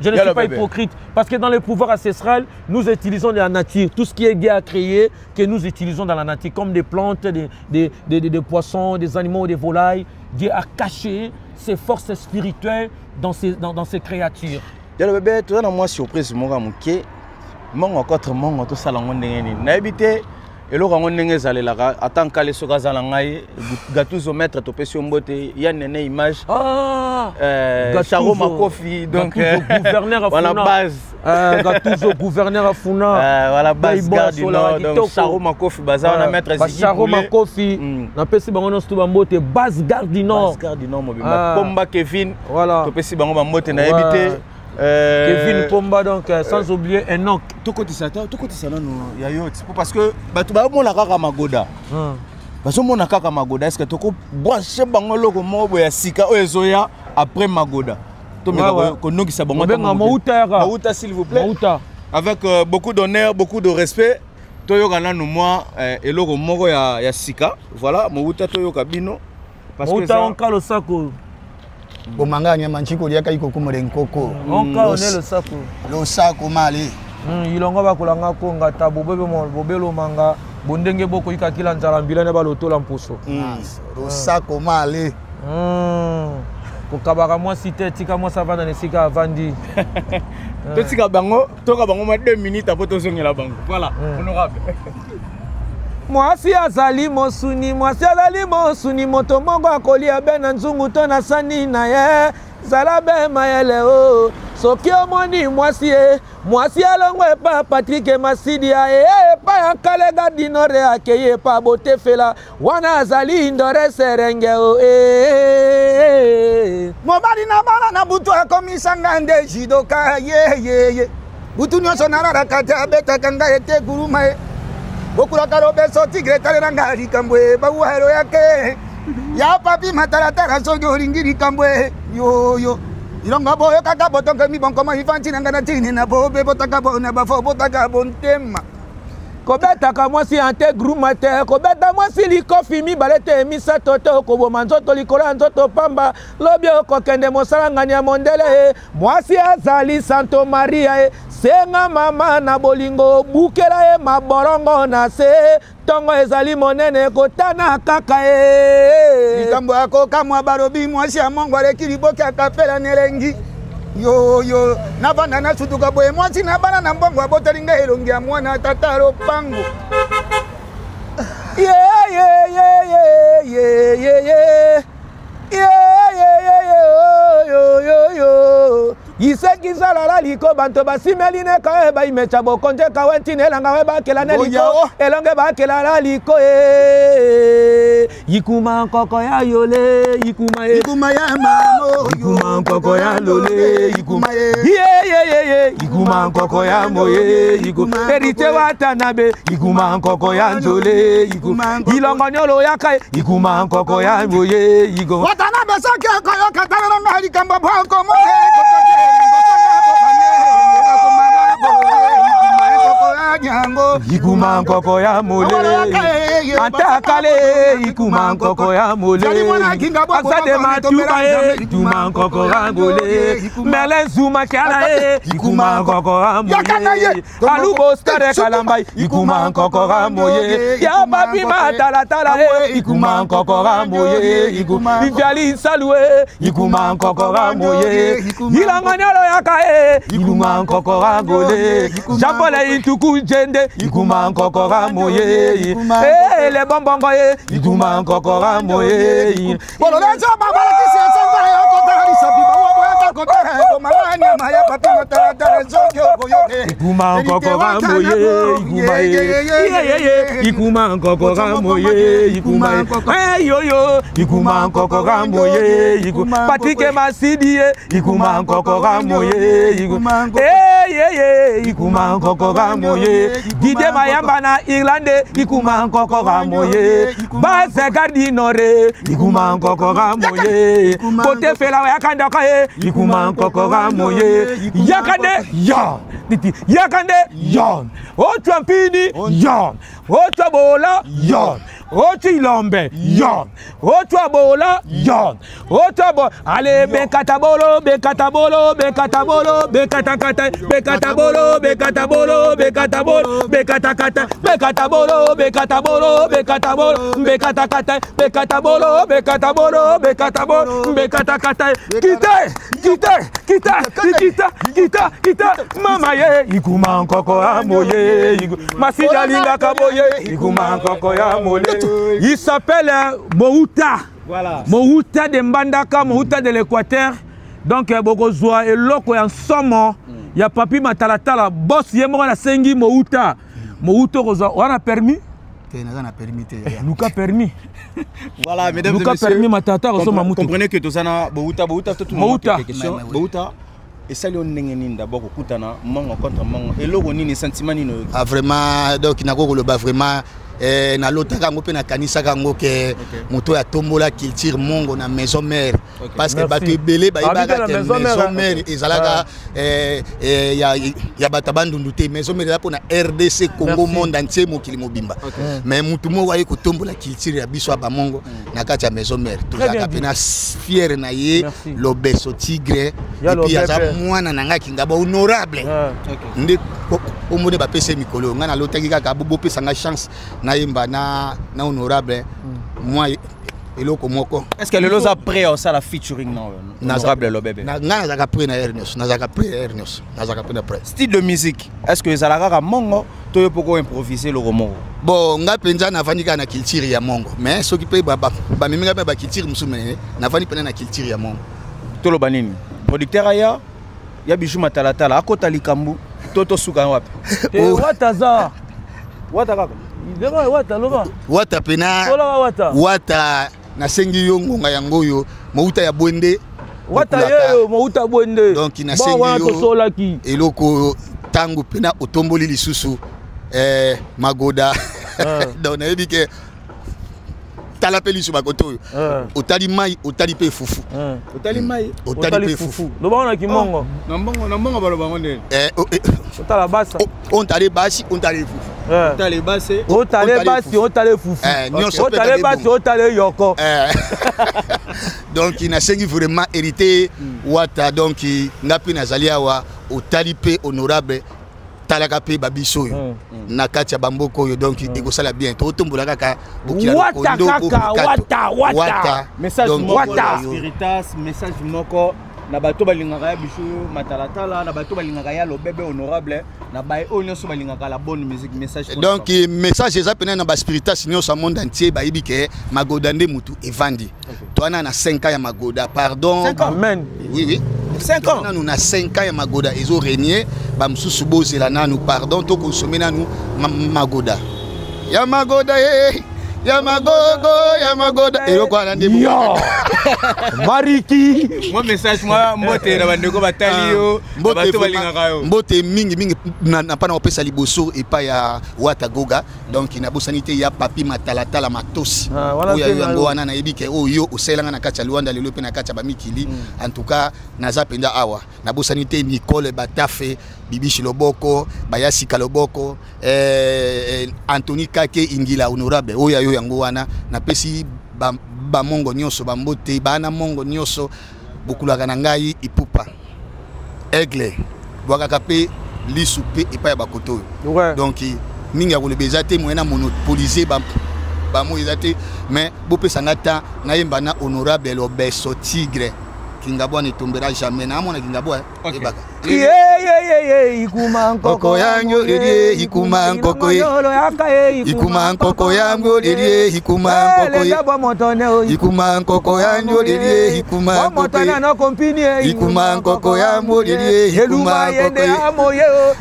Je ne suis pas hypocrite parce que dans le pouvoir ancestral, nous utilisons la nature. Tout ce qui est Dieu à créer, que nous utilisons dans la nature, comme des plantes, des poissons, des animaux, des volailles. Dieu a caché ses forces spirituelles dans ces créatures. Tu as moi surprise, mon gars, mon encore tout ça, eloko yango ndenge ezalelaka ata nkale soki aza na ngai gatuzo maître topesi yo mbote ya nene image Charo Makofi donc voilà base Gatuzo gouverneur à Funa voilà base garde du Nord donc Charo Makofi baza na maître Ziki Charo Makofi na pesi bango no stu bambote base garde du Nord mobimba Pomba Kevin voilà topesi bango bambote na ebité Kevin Pomba donc sans oublier Enoch tokotisa nano ya yo parce que bato baomona kaka magoda bazomona kaka magoda est-ce que toko brancher bango loko moko ya sika oyo ezoya après magoda tomeka konokisa bango Mauta s'il vous plaît avec beaucoup d'honneur beaucoup de respect toyoka nanu moi eloko moko ya sika voilà Mauta toyoka bino parce que Mauta on kalo sako bomanga nyama nchiko liaka iko kumure nkoko onka one lo sako mali ilonga bakolanga konga tabo bobelo manga bondenge boko ikakila nzala mbila ne balotola mpuso lo sako mali kokabaka mwasi te tika mwasi avanda na esika avandi totika bango toka bango ma 2 minutes apo tozongela bango voilà honorable mwasi azali mosuni moto moko akolia be na nzungu to na sani na ye zala be mayele o soki omoni mwasi alongo epa Patrick Masidia epa ya kalega dinore akeye epa botefela wana azali ndore serenge o mobali na bana na butu akomisanga nde jidoka ye butu nyonso nararaka te abetaka ngai ete kuruma ye bokulaka lobeso tigre talelanga likambo bauhelo yake ya papi matalatala soki olingi likambo yo ilonga boyo kaka botonga mibonkoma ifanti nanga na tini na bobe botaka bona bafo botaka bontema kobetaka mwasi ante gruma te kobeta mwasi likofi mibale te misato te okoboma nzoto likolo ya nzoto pamba lobi okokende mosala ngani ya mondele mwasi azali Santo Maria senga mama na bolingo bukela ye maborongo na se tongo ezali monene kotana kaka likambo yako kamwa balobi mwasi ya mongo aleki liboki akapela nelengi yo navanda nasutuka boye mwasi na bana na mbongo aboteli ngai elongi ya mwana tata lopango iseki zalala liko banto basimeli ne kawe baimecha bokonje kawe ntine elanga we bakela ne liko elonge bakela la liko yikuma nkoko ya yole yikuma ya mamo yikuma nkoko ya lole yikuma yikuma nkoko ya moye yikuma erite watanabe yikuma nkoko ya nzole yikuma ilongo nyolo yakae yikuma nkoko ya moye yikuma watanabe soki akoyo katala nga likambo bwako moye yikuma nkoko ya mole antakale yikuma nkoko ya mole asade matuka yikuma nkoko ya mole mele zuma kala yikuma nkoko ya mole alubo stare kalamba yikuma nkoko ya mole ya babi matala tala yikuma nkoko ya mole yikuma ivyali salwe yikuma nkoko ya mole ilanganyolo yakae yikuma nkoko ya mole japole ituku jende yikuma nkoko ya moye le bombongo ye yikuma nkoko ya moye bololezo babala kisi sanga ya kota risabi bawo ya kota do malani maya papi matara zokyo boyo yikuma nkoko ya moye yikuma yikuma nkoko ya moye yikuma yo yikuma nkoko ya moye yikuma Patrick Masidia yikuma nkoko ya moye yikuma yikuma nkoko ya moye Dide mayamba na Irlande yikuma nkoko ya moye base gardi nore yikuma nkoko ya moye bote fela yakanda kae yikuma nkoko ya moye yakande ya titi yakande ya otwa mpini ya otwa bola ya Oti Lombe, yon. Otwa Bola, yon. Otwa Bo. Allez, Bekatabolo, Bekatabolo, Bekatabolo, Bekatakata, Bekatabolo, Bekatabolo, Bekatabolo, Bekatakata, Bekatabolo, Bekatabolo, Bekatabolo, Bekatakata, Bekatabolo, Bekatabolo, Bekatabolo, Bekatakata. Kita, Mama ye, Ikuma Koko Amoye, Masida Linga Kaboye, Ikuma Koko Amoye. Il s'appelle Mouta. Voilà. Mouta de Mbandaka, Mouta de l'Équateur. Donc, Bogozoa et Loko en somme. Il y a Papi Matalatala, boss, il y a la Sengi Mouta. Mouta, on a permis. Luka permis. Voilà, mesdames et messieurs. Comprenez que tout ça, Mouta, tout le monde a des questions. Mouta. Et ça, on est d'abord au Koutana, mango contre mango. Et là, on a des sentiments. Ah, vraiment, donc, il y a vraiment. Na lota kango pe na kanisa kango ke moto ya tombola culture mongo na maison mère parce que bato ebele ba ibaka maison mère ezalaka ya batabandundu te maison mère pour na RDC Congo monde entier mokili mobimba mais mutu mo waye ko tombola culture ya biso ba mongo na kati ya maison mère tozaka pe na fier na ye Lobeso Tigre et puis ya mwana nanga kingaba honorable ndé omone ba pese mikolo nga na lota kika bobo pesa nga chance na yemba na honorable moi eloko moko. Est-ce que le los a prêt à ça la featuring non honorable Lobebe na nazaka prêt na Ernest nazaka prêt na prêt style de musique est-ce que zalaka mongo to poko improviser le romongo bon nga penza na vanika na culture ya mongo mais soki pe ba miminga ba culture musumene na vani pena na culture ya mongo to lo banini producteur aya ya Bijou Matalatala akota likambu toto suka wapi wataza wata kaka Deba wata loba. Wata pena. Wata na sengi yongo nga yangoyo mouta ya bwende. Wata yeyo mouta bwende. Donc na sengi yo. Eloko tangu pena otomboli lisusu magoda. Donc na yebike tala peli sur makoto. Otali mai, otali pe fufu. Otali mai, otali pe fufu. Loba on a kimongo. Na mbongo ba loba ngone. Otala basa. On tali basi, on tali fufu. Otale basi, otale basi, otale fufu. Otale basi, otale yoko. Donc il n'a sengi vraiment hérité wata donc ngapi nazalia wa otali pe honorable talaka pe babiso yo na kati ya bamboko yo donc ekosala bien to tombola kaka bokila kondo wata message moko spiritas message moko na bato balingaka ya Bijou Matalatala na bato balingaka ya Lobebe honorable na bae onyo so balingaka la bonne musique message donc message eza pena na ba spiritas nyo sa monde entier ba ibike magoda nde mutu evandi to ana na 5 ans ya magoda pardon amen oui 5 ans nous na 5 ans ya magoda ezo régner ba msusu bozela nanu pardon to consommer nanu magoda ya magoda Yamagoda et quoi là Mariki moi message moi mbote na bandeko batali yo bato balingaka yo mbote mingi na pana opesa liboso et pas ya wata goga donc na bosanité ya Papi Matalatala matosi oya yango wana na yebike oyo oselanga na kacha Luanda lelo pe na kacha ba mikili en tout cas naza penda awa na bosanité Nicole Batafe Bibishi Loboko Bayasi Kaloboko Anthony Kake Ingila honorable oya yo yango wana na pesi ba mongo nyoso ba mbote bana mongo nyoso bukulaka na ngai ipupa aigle bwaka pe lisupe epa ba koto donc mingi akolebeza te moyena monopoliser ba moyezate mais bopesa ngata na yemba na honorable Lobeso Tigre kingabwa ne tombera jamais na mona kingabwa ebaka ikuma nkoko yango lilie ikuma nkoko ikuma nkoko yango lilie ikuma nkoko ikuma nkoko yango lilie ikuma ikuma nkoko yango lilie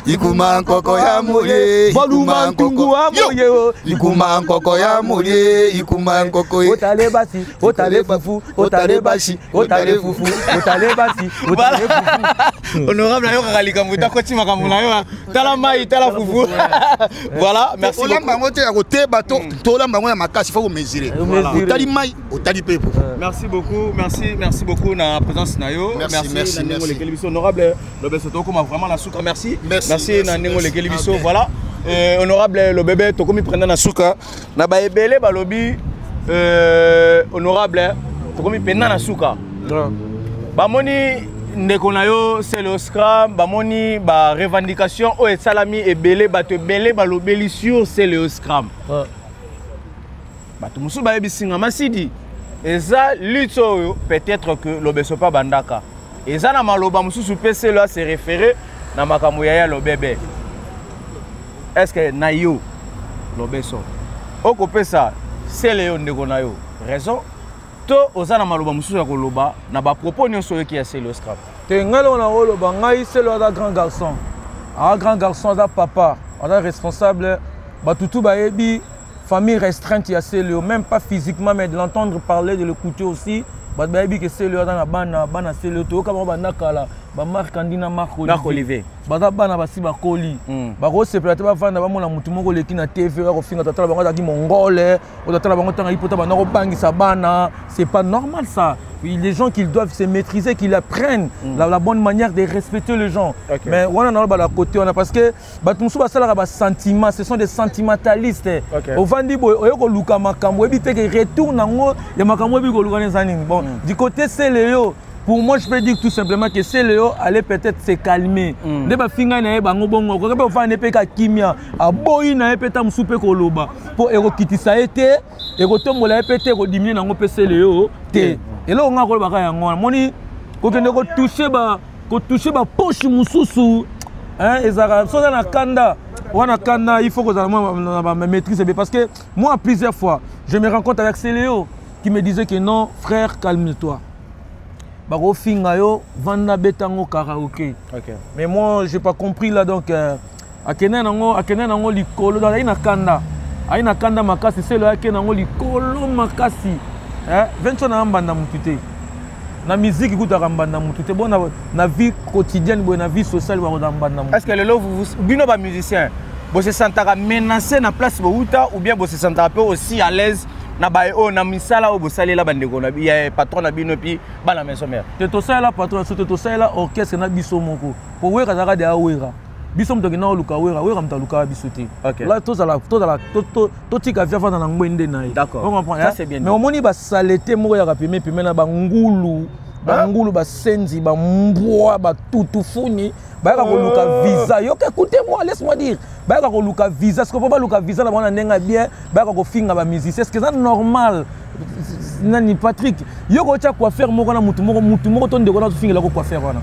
ikuma nkoko yamoye boluma ntungu amoye ikuma nkoko yamoye ikuma nkoko otale basi otale fufu otale basi otale fufu otale basi otale fufu honorable ayo kalika muta koti makamuna yo tala mai tala fufu voilà merci beaucoup olamba ngote ya kote bato tolamba ngo ya makasi faut mesurer otali mai otali pepo merci beaucoup na présence na yo merci na ngo lekeli biso honorable Lobeso toko vraiment la souka merci na ngo lekeli biso voilà honorable le bébé tokomi prendre na suka na ba ebele ba lobi honorable tokomi prendre na suka ba moni ndeko na yo c'est le scram ba moni ba revendication o et salami ebele ba te belé ba lobeli sur c'est le scram ba to musu ba ebisinga masidi eza lutte peut-être que lobeso pa bandaka eza na maloba mususu pese là se référer na makambo ya lo bébé. Est-ce que nayo lobeso oko pesa c'est Léon ndeko nayo raison to ozana maloba mususu ya koloba na ba propos nyonso yoki ya c'est le scrap te ngalo na oloba ngai c'est le grand garçon un grand garçon da papa on est responsable ba tutu ba yebi famille restreinte ya c'est le même pas physiquement mais de l'entendre parler de l'écouter aussi ba yebi que c'est le dans la bana c'est le to ka ba nakala ba marque andina marque Olivier baza bana basi bakoli bako seplate bafanda bamona mutu moko leki na TV ko finga tatala bango taki mongole o tatala bango tanga ipota bana ko bangisa bana c'est pas normal ça. Les gens qui doivent se maîtriser, qu'ils apprennent la bonne manière de respecter les gens. Mais on a la côté on a parce que batumsu basala ba sentiments, ce sont des sentimentalistes. Au vandi boy oyoko luka makambo ebi pe que retourne ngo ya makambo ebi ko luka nezani. Bon, du côté c'est Léo. Pour moi, je peux dire tout simplement que c'est Léo allait peut-être se calmer. Ne pas finir na bango bongo. Quand on va ne pas kimia, a boy na peta msupe koloba. Pour ero kitisa été, ero tombo la pété ero diminuer na ngo PC Léo té. Et là on a koloba ka yango. Moni ko kende ko toucher ba poche mususu. Hein, ezara so na kanda. Wana kanda, il faut que ça me maîtrise parce que moi plusieurs fois, je me rencontre avec Léo qui me disait que non, frère, calme-toi. Bako finga yo vanda betango karaoké. Mais moi j'ai pas compris là donc akena nango likolo dans ina kanda makasi c'est là akena nango likolo makasi hein vencho na mbanda mutute na musique kutaka mbanda mutute bon na vie quotidienne bon na vie sociale ba mbanda mutute. Est-ce que le vous bino ba musicien vous se sentez menacé na place bouta ou bien vous se sentez aussi à l'aise na bae na misala o bosali la bandeko na ya patron na bino pi bana maison mère te to sala patron surtout to sala orchestre na biso moko po wera zaka de awera biso mtoki na luka wera mtaluka biso te là to tika via fana na ngwende na d'accord on comprend ça c'est bien mais au moni ba saleté moko ya kapime pime na bangulu ba senzi ba mbwa ba tutufuni ba ka luka visa yo écoutez-moi laisse-moi dire ba ka luka visa ce que pas luka visa na bana nenga bien ba ka finga ba musicien est-ce que c'est normal nani Patrick yo ko tia coiffeur moko na mutu moko to ndeko na finga la ko coiffeur wana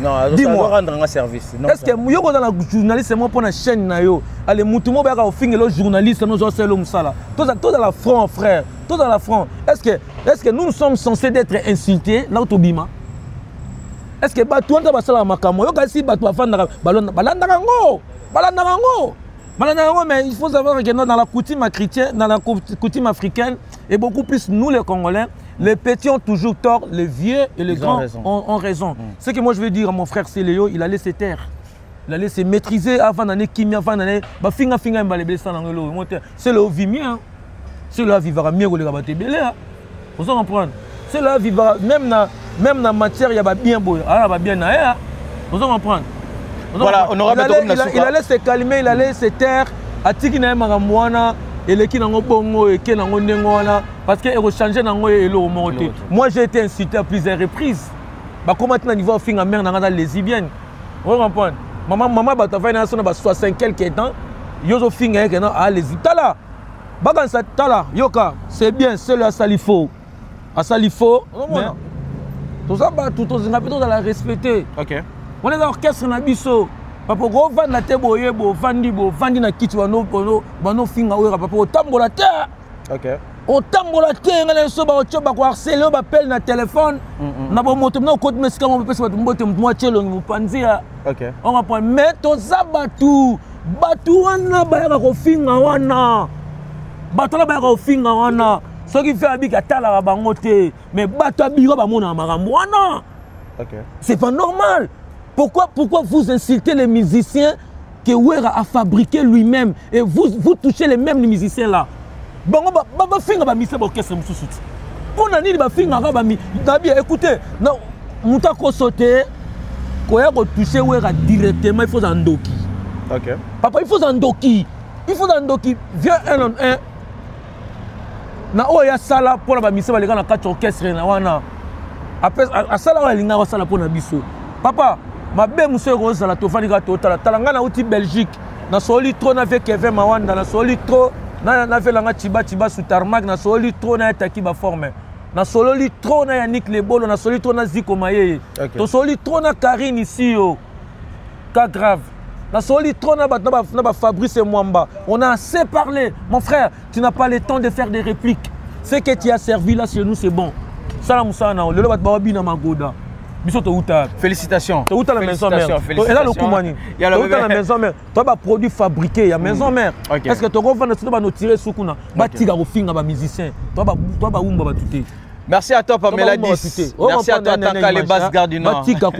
non ça doit rendre un service non est-ce que yo ko na journaliste mo pour na chaîne na yo allez mutu moko ba ka finga le journaliste no zo selo musala tout dans la front frère tout dans la front est-ce que nous sommes censés d'être insultés là autobima est-ce que batu anta basala makamo yo kasi batu bafanda balanda ngo mais il faut savoir que dans la coutume chrétienne dans la coutume africaine et beaucoup plus nous les Congolais les petits ont toujours tort les vieux et les grands ont raison. Ce que moi je veux dire à mon frère c'est Léo il allait se taire. Il allait se maîtriser avant d'année kimia avant d'année ba finga mbalebe ça ngelo c'est le vimien c'est là vivra mieux que les rabaté belé vous comprendre c'est là vivra même dans matière il y a bien beau ah ba bien na vous comprendre voilà honorable il allait se calmer il allait se taire atiki na makamwana eleki nango bongo eke nango ndengona parce que ero changer nango elo monter moi j'ai été insulté à plusieurs reprises ba comment na niveau finga mère na lesbienne vous comprendre maman ba ta na sona ba 65 quelques temps yozo finga que non ah lesbienne tala bagan sa tala yoka c'est bien c'est le salifo à salifo mais tout ça ba tout on a plutôt dans la respecter. OK. On est dans l'orchestre na biso. Papa go vanda na te boye bo vandi na kiti bano finga wera papa otambola te. OK. Otambola te ngala so ba ochoba ko harceler ba appel na téléphone na bo moto na ko mesika mo pesa ba mbote mo chelo mo panzia. OK. On va prendre mais to zabatu batu wana ba ya ko finga wana. Batu la ba ya ko finga wana. Ce qui fait abika tala bango te mais batu abiro ba mona makambo wana. OK. C'est pas normal. Pourquoi vous incitez les musiciens que Wera a fabriqué lui-même et vous touchez les mêmes musiciens là? Bango ba finga ba misa ba orchestre mususu. Pona nini ba finga ba mi bien écoutez, non muta ko sauter ko ya ko toucher Wera directement il faut zandoki. Ok. Papa, il faut Zandoki. Il faut Zandoki. Viens un en un. Na oya sala pour la mission les gars na 4 orchestres na wana. Après à sala wa linga wa sala pour na biso. Papa, ma be muso roza la tofani ga total. Talanga na uti Belgique. Na soli trop na avec Kevin Mawanda na soli trop na fait langa Tiba sous tarmac na soli trop na taki ba forme. Na soli trop na Yannick Lebolo na soli trop na Ziko Maye. To soli trop na Karine ici yo. Cas grave. Na soli trop na Fabrice Mwamba. On a assez parlé. Mon frère, tu n'as pas le temps de faire des répliques. Ce que tu as servi là chez nous, c'est bon. Salam Moussana, le lobat babi na magoda. Félicitations. Tu as la maison mère. Et là le Koumani. Tu as la maison mère. Tu as des produits fabriqués, il y a maison mère. Est-ce que tu vas nous tirer sous kuna? Batiga rofinga ba musicien. Tu as umba ba tuté. Merci à toi Pamela 10. Merci à toi Tanka les basses gardes du Nord. Merci à toi.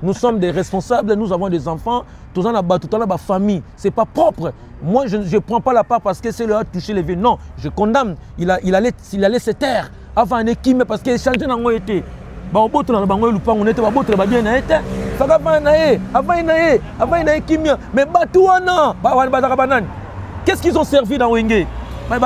Nous sommes des responsables, nous avons des enfants, tout en a famille. C'est pas propre. Moi je ne prends pas la part parce que c'est le toucher les vies. Non, je condamne. Il allait se taire avant un équipe parce qu'il changeait dans moi été. On était bien mais qu'est-ce qu'ils ont servi dans Wenge? Mais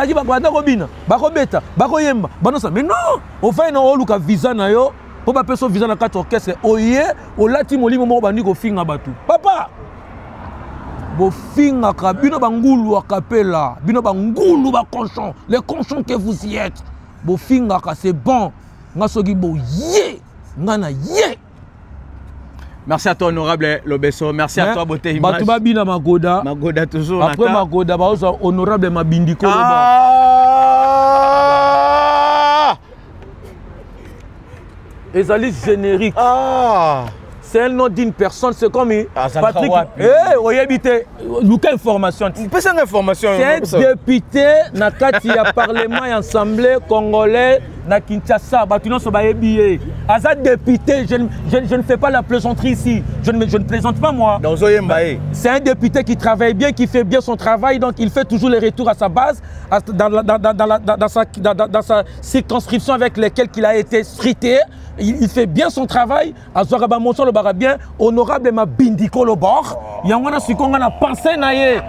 non, on fait un visa na yo pour pas personne visa na 4 orchestres. Oye, o lati molimo mo bandi ko finga batu. Papa. Bo finga ka bino bangulu akapela, bino bangulu ba conchon, les conchons que vous y êtes. Bo finga ka c'est bon. Ngasogi bo ye, ngana ye. Merci à toi, honorable Lobesso. Merci à toi, Beauté Image. Batouba bina Magoda. Magoda toujours. Après Magoda, honorable Mabindiko. Ezali générique. C'est un nom d'une personne, c'est comme Patrick. Oui, habité. Quelle information? C'est une information. C'est un député na kati ya parlement et assemblée congolais na Kinshasa. Batuno so ba ebié. Asa député, je ne fais pas la plaisanterie ici. Je ne plaisante pas moi. C'est un député qui travaille bien, qui fait bien son travail, donc il fait toujours les retours à sa base, dans sa circonscription avec laquelle il a été frité. Il fait bien son travail. Azoraba Monson le barabien, honorable Mabindiko le bord. Yangona Sikonga na pensé naie,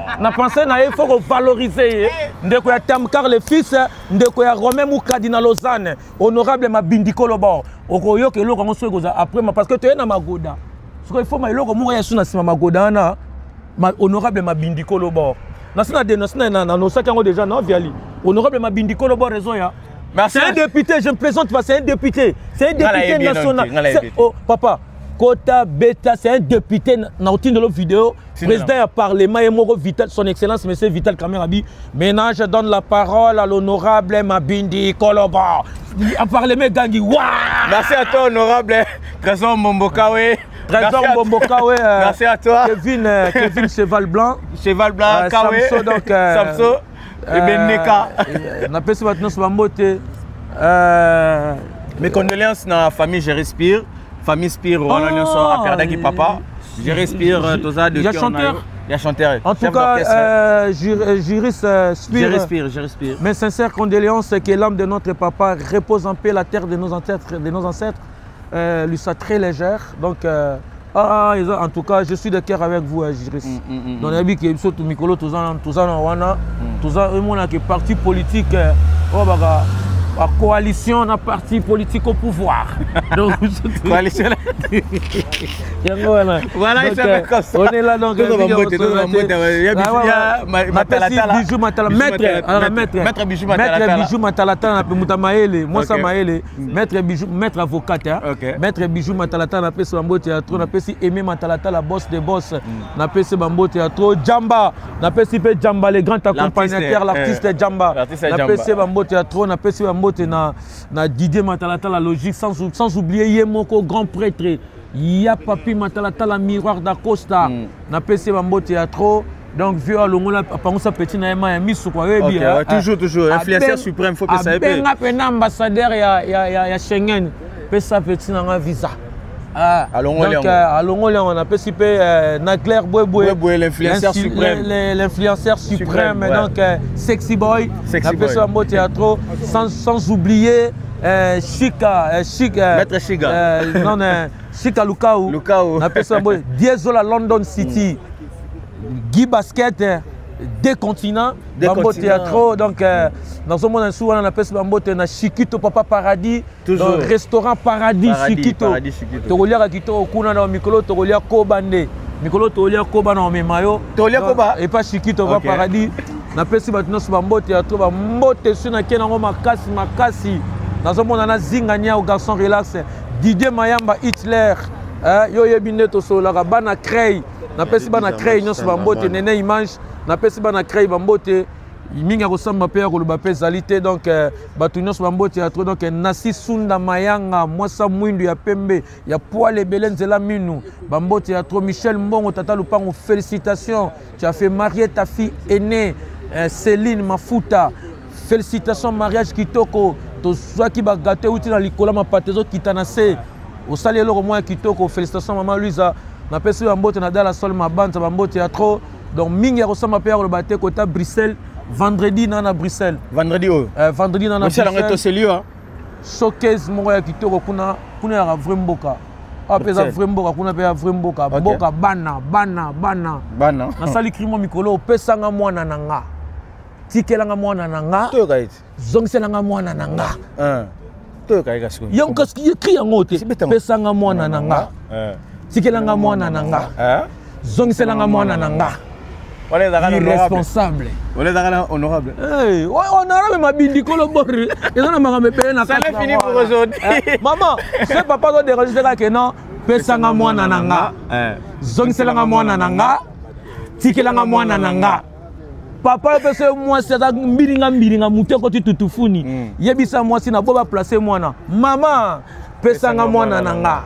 il faut valoriser. Ndeko ya Tamkar le fils, ndeko ya Romain Moukadina Lausanne, honorable Mabindiko le bord. Okoyo ke loko ngoso goza après parce que tu es na Magoda. Ce qu'il faut ma loko mouya suna sima Magoda na honorable Mabindiko le bord. Nasina dénoncer na no sakango déjà na viali. Honorable Mabindiko le bord raison ya. C'est un député, je me présente pas, c'est un député. C'est un député national. Oh, papa, Kota Beta, c'est un député dans de l'autre vidéo. Président du Parlement, son Excellence, M. Vital Kamerabi. Maintenant, je donne la parole à l'honorable Mabindi Koloba. À Parlement, Gangi. Merci à toi, honorable Trésor Mombokawe. Trésor Mombokawe. Merci à toi. Kevin Cheval Blanc. Cheval Blanc, Samso, donc. Samso. Mes condoléances à la famille Je Respire. Famille Spire, on a perdu papa. Je Respire, tout ça. Il y a chanteur. Il y a chanteur. En tout cas, Juris Spire. Je respire. Mes sincères condoléances, que l'âme de notre papa repose en paix, la terre de nos ancêtres, lui soit très légère. Donc, en tout cas, je suis de cœur avec vous, Juris. Dans les qui sont tous Mikolo, tous les partis politiques, la coalition, un parti politique au pouvoir. Donc, coalition. Voilà, on est là donc. Maître Bijou Matalata, Maître Bijou, maître avocat, Maître Bijou Matalata, n'a pas ce Bambo Théâtre, n'a pas aimé Matalata, la boss des boss, n'a pas ce Bambo Théâtre, Djamba, n'a pas si Djamba, les grands accompagnateurs, l'artiste Djamba, n'a pas ce Bambo Théâtre, n'a pas ce Bambo na Didier Matalata, la logique, sans oublier Yemoko, grand prêtre, Y'a Papi Matalata, la miroir d'Acosta, n'a pas ce Bambo Théâtre. Donc, vu à l'ongla, par exemple, petit naïma, il mis sur quoi? Toujours, influenceur suprême, faut que ça ait été. Un ambassadeur, il y a Schengen, peut ça petit dans un visa. Donc, à l'ongla, on a participé Nagler Boué, l'influenceur suprême. L'influenceur suprême, donc Sexy Boy, on a fait ça en théâtre, sans oublier Chica, Maître Chiga. Chika Lukao. Na pesa mbo Diesola London City. Guy Basket. Des continents, Bambo Théâtre, donc dans ce monde on a appelé Bambo na Chiquito Papa Paradis, donc restaurant Paradis Chiquito. Togolia Kito kuna na Mikolo Togolia Kobande. Mikolo Togolia Koba na Memayo. Togolia Koba et pas Chiquito Papa Paradis. Na pesi batino Bambo Théâtre, Bambo Tessu na kena ngoma makasi. Dans ce monde on a Zingania au garçon relax, Didier Mayamba Hitler, yo yebine to sola bana Crey. Na pesi bana Crey nyos Bambo te nene image. Na pesi bana créé bambote minga kosamba pe ko luba pe zalité donc batunyos bambote ya trop donc Nasi Sunda Mayanga mwasa mwindu ya pembe ya poile belenze la minu bambote ya trop Michel Mbongo tata lupango félicitations, tu as fait marier ta fille aînée Céline Mafuta, félicitations mariage kitoko to swaki ba gâté uti na likola ma patezo kitanase au salé loro moi kitoko, félicitations maman Luisa. Na pesi bambote na dala sol mabanta bambote ya trop. Donc, mingi ressemble à Pierre le Baté côté Bruxelles. Vendredi, nana Bruxelles. Vendredi, vendredi, nana Bruxelles. Showcase, mon gars, qui te reconna. Kuna ya Vremboka. Apesa Vremboka, kuna ya Vremboka. Boka, bana. Na sali krimo mikolo, pesa nga mwana nanga. Tikela nga mwana nanga. Zongse nga mwana nanga. Yon kaski yekri yango te. Pesa nga mwana nanga. Tikela nga mwana nanga. Zongse nga mwana nanga. Irresponsable. On est honorable. Honorable ma bindi kolobori. Et on a marre payer na. Ça n'est fini pour aujourd'hui. Maman, c'est papa doit déranger là que non. Pesanga mwana nanga. Zongselanga mwana nanga. Tikelanga mwana nanga. Papa pese moi c'est ça mbiringa muteko tutufuni. Yebisa moi si na boba placer mwana. Maman, pesanga mwana nanga.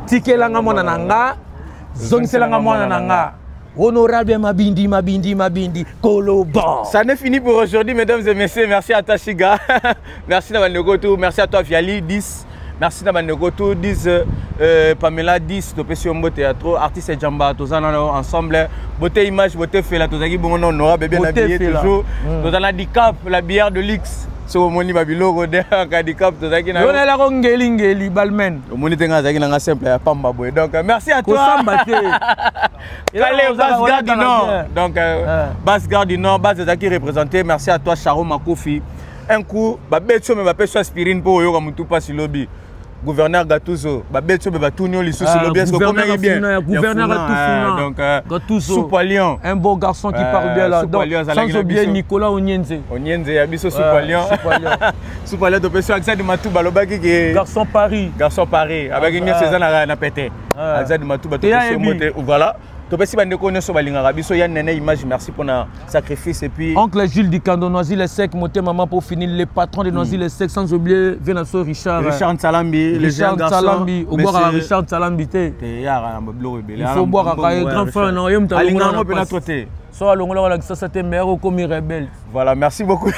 Tikelanga mwana nanga. Zongselanga mwana nanga. Honorable Mabindi, Koloban. Ça n'est fini pour aujourd'hui, mesdames et messieurs. Merci à toi, Chiga. Merci à Negoto. Merci à toi, Viali 10. Merci à Negoto 10. Pamela 10. Topesi Ombo Théâtre. Artiste et Jamba. Tous ensemble. Beauté image, beauté fait la Tozaki. Bon, honorable, bien habillé toujours. Nous avons handicap, la bière de Lix. So moni babilo rodé handicap Tozaki na. On est là ngeli balmen. Moni tenga zaki na simple ya pamba boy. Donc merci à toi. Calais Basse-Gare du Nord. Donc Basse-Gare du Nord, Basse Zaki représenté. Merci à toi Charo Makofi. Un coup, babetso me bapesho aspirine pour yo comme tout passe lobby. Gouverneur Gattuso, babetso me batunyo li sous lobby est-ce que comment bien. Gouverneur Gattuso. Donc Gattuso. Soupalion. Un beau garçon qui parle bien là. Donc sans oublier Nicolas Onyenze. Onyenze abiso Soupalion. Soupalion de peso accès de Matouba lobaki qui Garçon Paris. Garçon Paris avec une saison na pété. Accès de Matouba to peso monter voilà. Merci pour le sacrifice et puis oncle Jules Dikando Noisy les secs monté maman pour finir les patrons de Noisy les secs sans oublier Venasso Richard Salambi les gens Salambi au boire à Richard Salambi il faut boire à grand frère non yom ta so alongola la ça c'était meilleur comme rebelle. Voilà, merci beaucoup.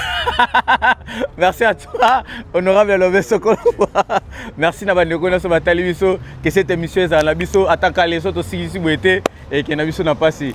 Merci à toi honorable Lobé Sokolo. Merci na bandeko na so batali biso que cette émission est à la biso attaquer les autres aussi ici et que na biso na passé.